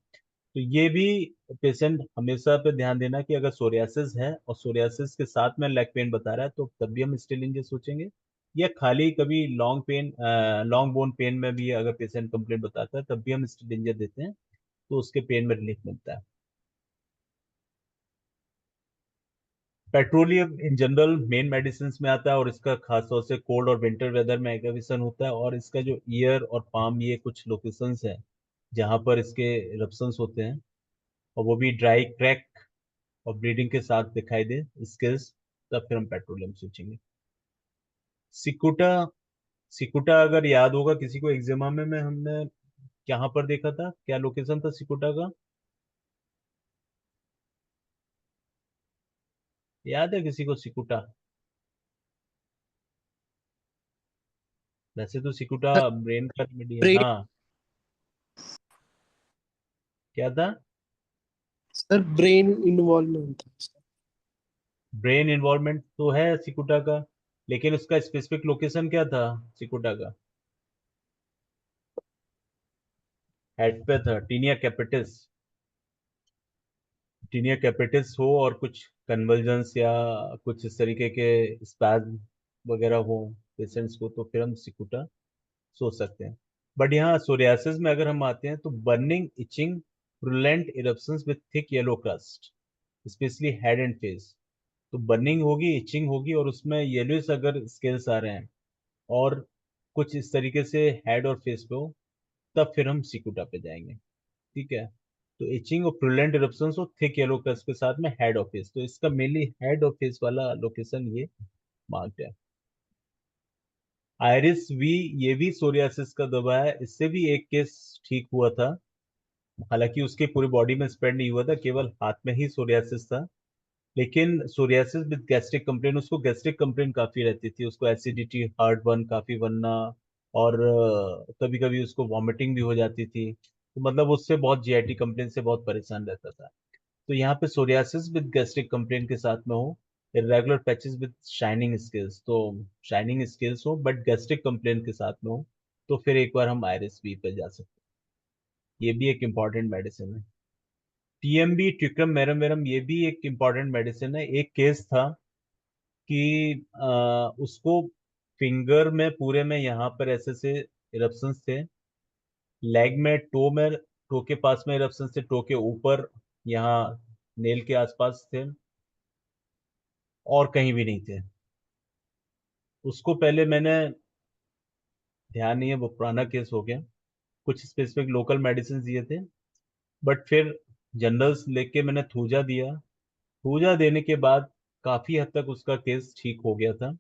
तो ये भी पेशेंट हमेशा पे ध्यान देना कि अगर सोरियासिस है और सोरियासिस के साथ में लेग पेन बता रहा है, तो तब भी हम स्टेलिंजेस सोचेंगे। या खाली कभी long pain, long bone pain में भी अगर पेशेंट कंप्लेंट बताता है, तब भी हम स्टेलिंजर देते हैं, तो उसके पेन में रिलीफ मिलता है। Petroleum in general main medicine में आता है, और इसका खास तौर से कोल्ड और विंटर वेदर में एग्रेवेशन होता है, और इसका जो ईयर और पाम, ये कुछ लोकेशंस है जहां पर इसके रप्शंस होते हैं, और वो भी ड्राई क्रैक और ब्लीडिंग के साथ दिखाई दे स्किल्स, तब फिर हम पेट्रोलियम सोचेंगे। सिकुटा, सिकुटा अगर याद होगा किसी को, एक्जिमा में हमने कहाँ पर देखा था, क्या लोकेशन था सिकुटा का, याद है किसी को सिकुटा? वैसे तो सिकुटा सर ब्रेन का रेमेडी है, ब्रेन हाँ। क्या था? सर ब्रेन इन्वॉल्वमेंट था सर। ब्रेन इन्वॉल्वमेंट तो है सिकुटा का, लेकिन उसका स्पेसिफिक लोकेशन क्या था सिकुटा का? हेड पे था, टीनिया कैपिटिस। टीनिया कैपिटिस हो और कुछ कन्वर्जेंस या कुछ इस तरीके के स्पैज्म वगैरह हो पेशेंट्स को, तो फिर हम सिकुटा सोच सकते हैं। बट यहाँ सोरियासिस में अगर हम आते हैं, तो burning, itching, purulent eruptions with thick yellow crust, specially head and face. तो बर्निंग होगी, इचिंग होगी, और उसमें येलोइश अगर स्केल्स आ रहे हैं, और कुछ इस तरीके से हेड और फेस पे हो, तब फिर हम सिकुटा पे जाएंगे। ठीक है। तो इचिंग और प्रुलेंट इरप्शंस हो थिक येलो क्रस्ट के साथ में हेड और फेस, तो इसका मेनली हेड और फेस वाला लोकेशन ये मार्क्ड है। आयरिस वी, ये भी सोरियासिस का दवा है, इससे भी एक केस ठीक हुआ था। हालांकि उसके पूरी बॉडी में स्प्रेड नहीं हुआ था, केवल हाथ में ही सोरियासिस था। लेकिन सोरियासिस विद गैस्ट्रिक कंप्लेन, उसको गैस्ट्रिक कंप्लेन काफी रहती थी, उसको एसिडिटी, हार्ट बर्न काफी बनना, और कभी कभी उसको वॉमिटिंग भी हो जाती थी। तो मतलब उससे बहुत जीआईटी कंप्लेन से बहुत परेशान रहता था। तो यहाँ पे सोरियासिस विद गैस्ट्रिक कंप्लेन के साथ में हो, irregular patches with shining scales, तो शाइनिंग स्केल्स हो बट गैस्ट्रिक कंप्लेन के साथ में हो, तो फिर एक बार हम आईरिस बी पे जा सकते हैं। ये भी एक इम्पॉर्टेंट मेडिसिन है। टीएमबी, ट्रिक्रम मेरम, ये भी एक इम्पॉर्टेंट मेडिसिन है। एक केस था कि उसको फिंगर में पूरे में यहाँ पर ऐसे से इरप्शंस थे, लेग में, टो के पास में इरप्शंस थे, टो के ऊपर, यहाँ नेल के आसपास थे, और कहीं भी नहीं थे। उसको पहले मैंने, ध्यान नहीं है, वो पुराना केस हो गया, कुछ स्पेसिफिक लोकल मेडिसिन दिए थे, बट फिर जनरल्स लेके मैंने थूजा दिया। थूजा देने के बाद काफी हद तक उसका केस ठीक हो गया था,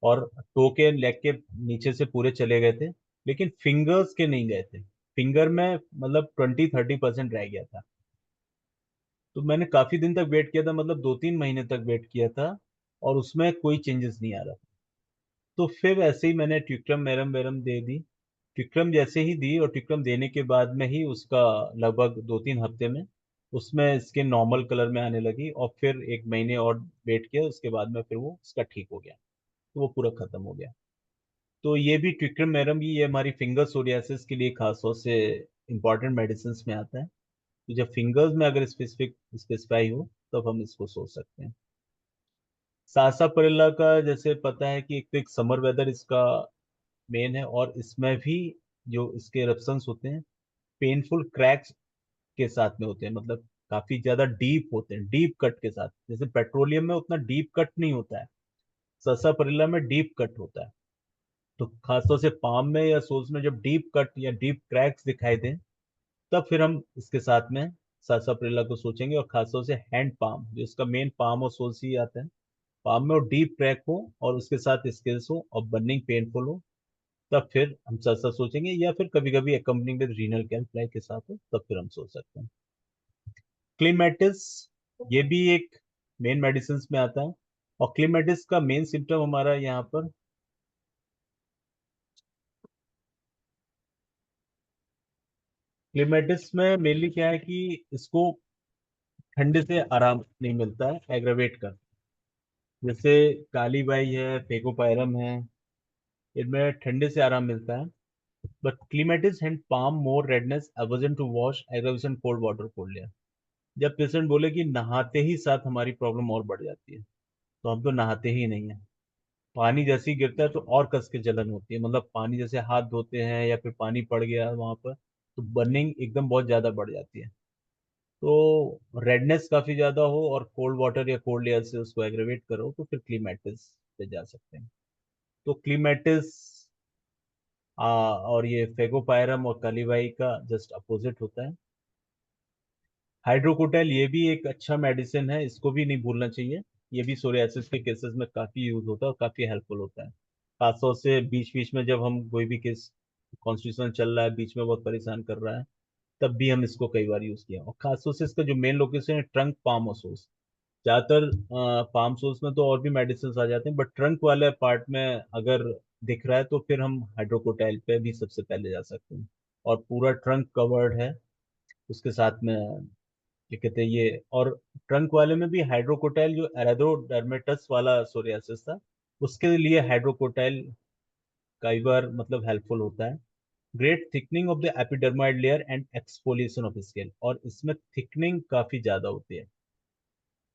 और टो के लेग के नीचे से पूरे चले गए थे, लेकिन फिंगर्स के नहीं गए थे। फिंगर में मतलब 20-30% रह गया था। तो मैंने काफी दिन तक वेट किया था, मतलब 2-3 महीने तक वेट किया था, और उसमें कोई चेंजेस नहीं आ रहा था। तो फिर ऐसे ही मैंने ट्विक्रम मेरम वेरम दे दी। ट्विक्रम जैसे ही दी, और ट्विक्रम देने के बाद में ही उसका लगभग 2-3 हफ्ते में उसमें स्किन नॉर्मल कलर में आने लगी, और फिर 1 महीने और वेट किया, उसके बाद में फिर वो उसका ठीक हो गया। तो वो पूरा खत्म हो गया। तो ये भी ट्विक्रम मेरम भी, ये हमारी फिंगर सोरियासिस के लिए खास तौर से इंपॉर्टेंट मेडिसिन में आता है। तो जब फिंगर्स में अगर स्पेसिफिक स्पेसिफाई हो, तब हम इसको सोच सकते हैं। सासापरिल्ला का जैसे पता है कि एक तो एक समर वेदर इसका मेन है, और इसमें भी जो इसके eruptions होते हैं, पेनफुल क्रैक्स के साथ में होते हैं, मतलब काफी ज्यादा डीप होते हैं, डीप कट के साथ। जैसे पेट्रोलियम में उतना डीप कट नहीं होता है, सासापरिल्ला में डीप कट होता है। तो खासतौर से पाम में या सोल्स में जब डीप कट या डीप क्रैक्स दिखाई दें, तब फिर हम इसके साथ में सासाप्रिला को सोचेंगे। और खासतौर से हैंड पाम, जो इसका मेन पाम और सोल्स ही आते हैं, पाम में वो डीप क्रैक हो और उसके साथ स्किल्स हो और बर्निंग पेनफुल हो, तब फिर हम साथ सोचेंगे। या फिर कभी कभी अकम्पनिंग विद रीनल कैल्कुलाई के साथ हो, तब फिर हम सोच सकते हैं। क्लीमेटिस, ये भी एक मेन मेडिसिन में आता है। और क्लीमेटिस का मेन सिम्टम हमारा यहाँ पर, क्लीमेटिस में मेनली क्या है कि इसको ठंडे से आराम नहीं मिलता है, एग्रावेट कर। जैसे काली बाई है, फेकोपायरम है, इनमें ठंडे से आराम मिलता है। But clematis and palm more redness, aversion to wash, aggravation cold water cold layer. जब पेशेंट बोले कि नहाते ही साथ हमारी प्रॉब्लम और बढ़ जाती है, तो हम तो नहाते ही नहीं है। पानी जैसे ही गिरता है तो और कस के जलन होती है, मतलब पानी जैसे हाथ धोते हैं या फिर पानी पड़ गया वहां पर, तो बर्निंग एकदम बहुत ज्यादा बढ़ जाती है। तो रेडनेस काफी ज्यादा हो और कोल्ड वाटर या कोल्ड एयर से उसको एग्रेवेट करो, तो फिर क्लीमेटिस पे जा सकते हैं। तो क्लीमेटिस और ये फेगोपायरम और कालीबाई का जस्ट अपोजिट होता है। हाइड्रोकोटाइल, ये भी एक अच्छा मेडिसिन है, इसको भी नहीं भूलना चाहिए। ये भी सोरियासिस के केसेस में काफी यूज होता है और काफी हेल्पफुल होता है। खासतौर से बीच बीच में जब हम कोई भी केस कॉन्स्टिट्यूशन चल रहा है, बीच में बहुत परेशान कर रहा है, तब भी हम इसको कई बार यूज किया। और खासतौर से इसका जो मेन लोकेशन है ट्रंक पाम और सोर्स, ज्यादातर पाम सोर्स में तो और भी मेडिसिन आ जाते हैं, बट ट्रंक वाले पार्ट में अगर दिख रहा है, तो फिर हम हाइड्रोकोटाइल पे भी सबसे पहले जा सकते हैं। और पूरा ट्रंक कवर्ड है उसके साथ में, क्या कहते हैं ये। और ट्रंक वाले में भी हाइड्रोकोटाइल, जो एरेथ्रोडर्मेटस वाला सोरियासिस था, उसके लिए हाइड्रोकोटाइल कई बार मतलब हेल्पफुल होता है। Great thickening of the epidermoid layer and exfoliation of skin, और इसमें थिकनिंग काफी ज्यादा होती है।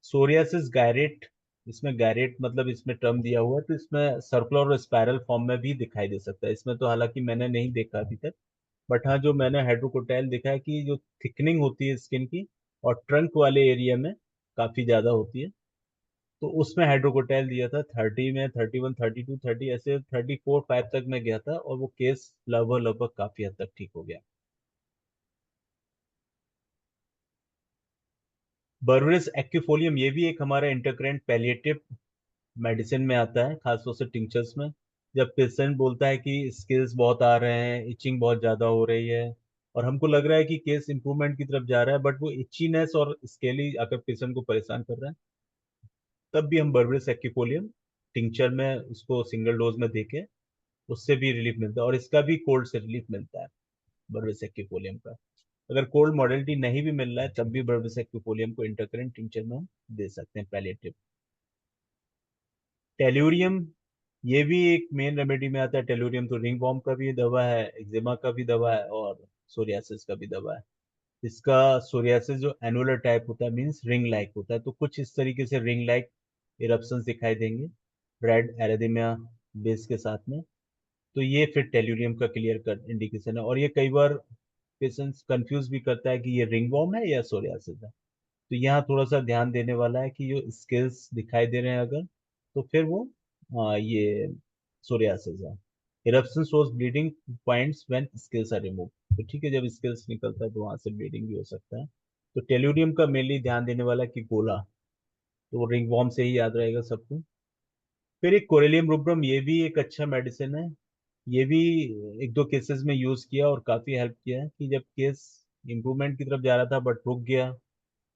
सोरियासिस गायरेट, इसमें गायरेट मतलब इसमें टर्म दिया हुआ है, तो इसमें सर्कुलर और स्पाइरल फॉर्म में भी दिखाई दे सकता है। इसमें तो हालांकि मैंने नहीं देखा अभी तक, बट हाँ जो मैंने हाइड्रोकोटाइल देखा है कि जो थिकनिंग होती है स्किन की, और ट्रंक वाले एरिया में काफी ज्यादा होती है। तो उसमें हाइड्रोकोटाइल दिया था 30 में, 31, 32, 30, ऐसे 34-5 तक मैं गया था, और वो केस लगभग लगभग काफी हद तक ठीक हो गया। बर्बरिस एक्यूफोलियम, ये भी एक हमारा इंटरकरेंट पैलिएटिव मेडिसिन में आता है, खासतौर से टिंचर्स में। जब पेशेंट बोलता है कि स्किल्स बहुत आ रहे हैं, इचिंग बहुत ज्यादा हो रही है, और हमको लग रहा है कि केस इंप्रूवमेंट की तरफ जा रहा है, बट वो इचीनेस और स्केली अगर पेशेंट को परेशान कर रहा है, तब भी हम बर्बरिस एक्यूफोलियम टिंचर में उसको सिंगल डोज में देके उससे भी रिलीफ मिलता है, और इसका भी कोल्ड से रिलीफ मिलता है बर्बरिस एक्यूफोलियम का। अगर कोल्ड मॉडलिटी नहीं भी मिल रहा है, तब भी बर्बरिस एक्यूफोलियम को इंटरकरेंट टिंचर में हम दे सकते हैं पैलिएटिव। टेल्यूरियम, ये भी एक मेन रेमेडी में आता है। टेल्यूरियम तो रिंग वॉर्म का भी दवा है, एक्जिमा का भी दवा है, और सोरियासिस का भी दवा है। इसका सोरियासिस जो एनुलर टाइप होता है, मींस रिंग लाइक होता है, तो कुछ इस तरीके से रिंग लाइक इरप्शंस दिखाई देंगे रेड एरिथमिया बेस के साथ में। तो ये फिर टेल्यूरियम का क्लियर कर इंडिकेशन है। और ये कई बार पेशेंट्स कंफ्यूज भी करता है कि ये रिंग वॉर्म है या सोरियासिस है। तो यहाँ थोड़ा सा ध्यान देने वाला है कि जो स्किल्स दिखाई दे रहे हैं अगर, तो फिर वो ये सोरियासिस है। Eruption shows bleeding points when skills are remove. तो ठीक है, जब स्किल्स निकलता है तो वहां से ब्लीडिंग भी हो सकता है। तो टेल्यूरियम का मेनली ध्यान देने वाला है कि गोला, तो रिंग वॉर्म से ही याद रहेगा सबको। फिर एक कोरेलियम रुब्रम, ये भी एक अच्छा मेडिसिन है। ये भी एक दो केसेस में यूज किया और काफी हेल्प किया है कि जब केस इंप्रूवमेंट की तरफ जा रहा था बट रुक गया,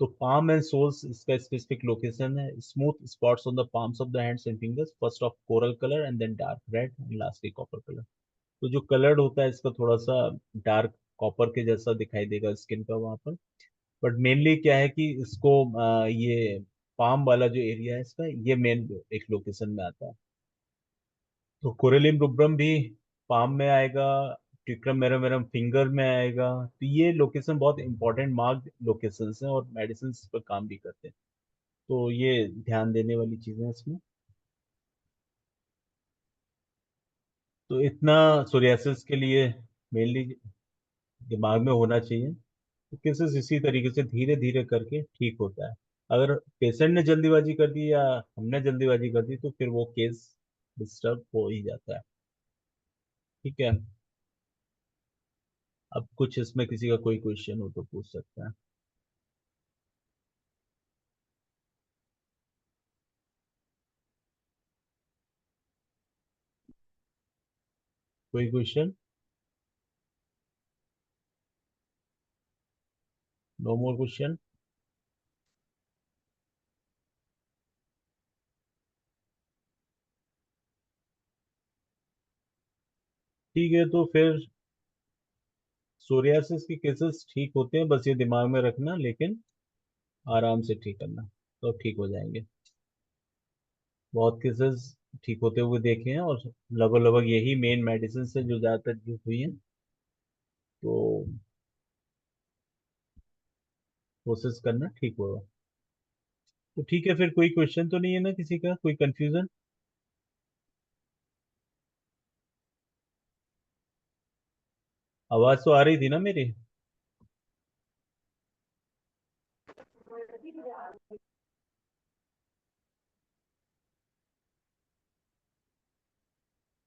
तो पाम एंड सोल्स इसका स्पेसिफिक लोकेशन है। Smooth spots on the palms of the hands and fingers, first of coral colour and then dark red and lastly copper colour. तो जो कलर्ड होता है इसका थोड़ा सा डार्क कॉपर के जैसा दिखाई देगा स्किन का वहां पर। बट मेनली क्या है कि इसको ये पाम वाला जो एरिया है इसका, ये मेन एक लोकेशन में आता है। तो कोरेलियम रुब्रम भी पाम में आएगा, ट्रिक्रम मेरम फिंगर में आएगा। तो ये लोकेशन बहुत इंपॉर्टेंट मार्क्ड लोकेशंस हैं और मेडिसिन पर काम भी करते हैं। तो ये ध्यान देने वाली चीजें हैं इसमें। तो इतना सोरियासिस के लिए मेनली दिमाग में होना चाहिए। तो केसेस इसी तरीके से धीरे धीरे करके ठीक होता है। अगर पेशेंट ने जल्दीबाजी कर दी या हमने जल्दीबाजी कर दी तो फिर वो केस डिस्टर्ब हो ही जाता है। ठीक है। अब कुछ इसमें किसी का कोई क्वेश्चन हो तो पूछ सकता है। कोई क्वेश्चन? No more question? ठीक है, तो फिर सोरियासिस के केसेस ठीक होते हैं, बस ये दिमाग में रखना, लेकिन आराम से ठीक करना, तो ठीक हो जाएंगे। बहुत केसेस ठीक होते हुए देखे हैं और लगभग लगभग यही मेन मेडिसिन है जो ज्यादातर यूज हुई है। तो कोशिश करना ठीक होगा। तो ठीक है, फिर कोई क्वेश्चन तो नहीं है ना किसी का, कोई कंफ्यूजन? आवाज तो आ रही थी ना मेरी?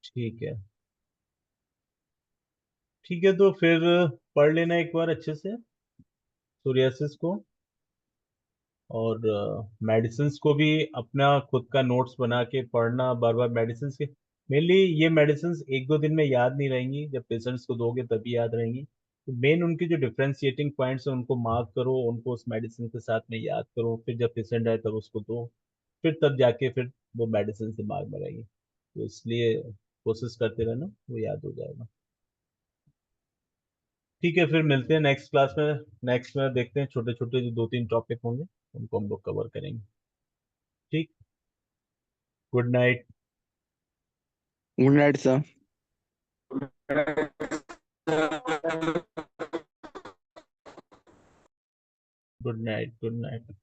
ठीक है। ठीक है, तो फिर पढ़ लेना एक बार अच्छे से सोरियासिस को। और मेडिसिन को भी अपना खुद का नोट्स बना के पढ़ना बार बार मेडिसिन के। मेनली ये मेडिसिन एक दो दिन में याद नहीं रहेंगी, जब पेशेंट्स को दोगे तभी याद रहेंगी। तो मेन उनके जो डिफ्रेंशिएटिंग पॉइंट्स हैं उनको मार्क करो, उनको उस मेडिसिन के साथ में याद करो, फिर जब पेशेंट आए तब उसको दो, फिर तब जाके फिर वो मेडिसिन दिमाग में रहेगी। तो इसलिए कोशिश करते रहना, वो याद हो जाएगा। ठीक है, फिर मिलते हैं नेक्स्ट क्लास में। नेक्स्ट में देखते हैं छोटे छोटे जो दो तीन टॉपिक होंगे उनको हम लोग कवर करेंगे। ठीक। Good night. Good night sir. Good night. Good night.